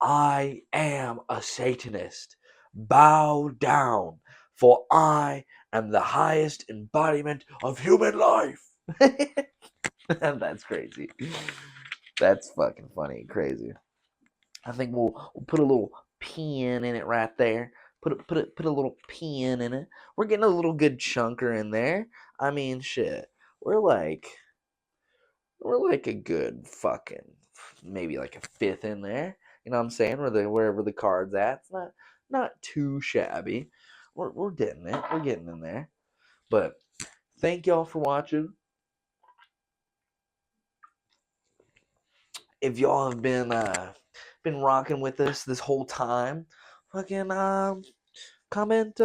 I am a Satanist. Bow down, for I am the highest embodiment of human life. That's crazy. That's fucking funny, crazy. I think we'll put a little pin in it right there. Put a little pin in it. We're getting a little good chunker in there. I mean, shit. We're like we're like a good fucking maybe like a fifth in there. You know what I'm saying? Wherever the card's at. It's not too shabby. We're getting it. We're getting in there. But thank y'all for watching. If y'all have been rocking with us this whole time, fucking comment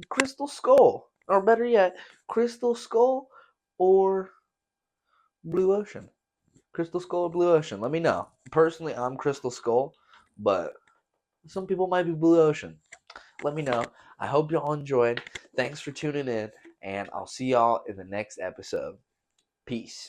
Crystal Skull, or better yet, Crystal Skull or Blue Ocean. Crystal Skull or Blue Ocean. Let me know. Personally, I'm Crystal Skull, but Some people might be blue ocean. Let me know. I hope y'all enjoyed. Thanks for tuning in, and I'll see y'all in the next episode. Peace.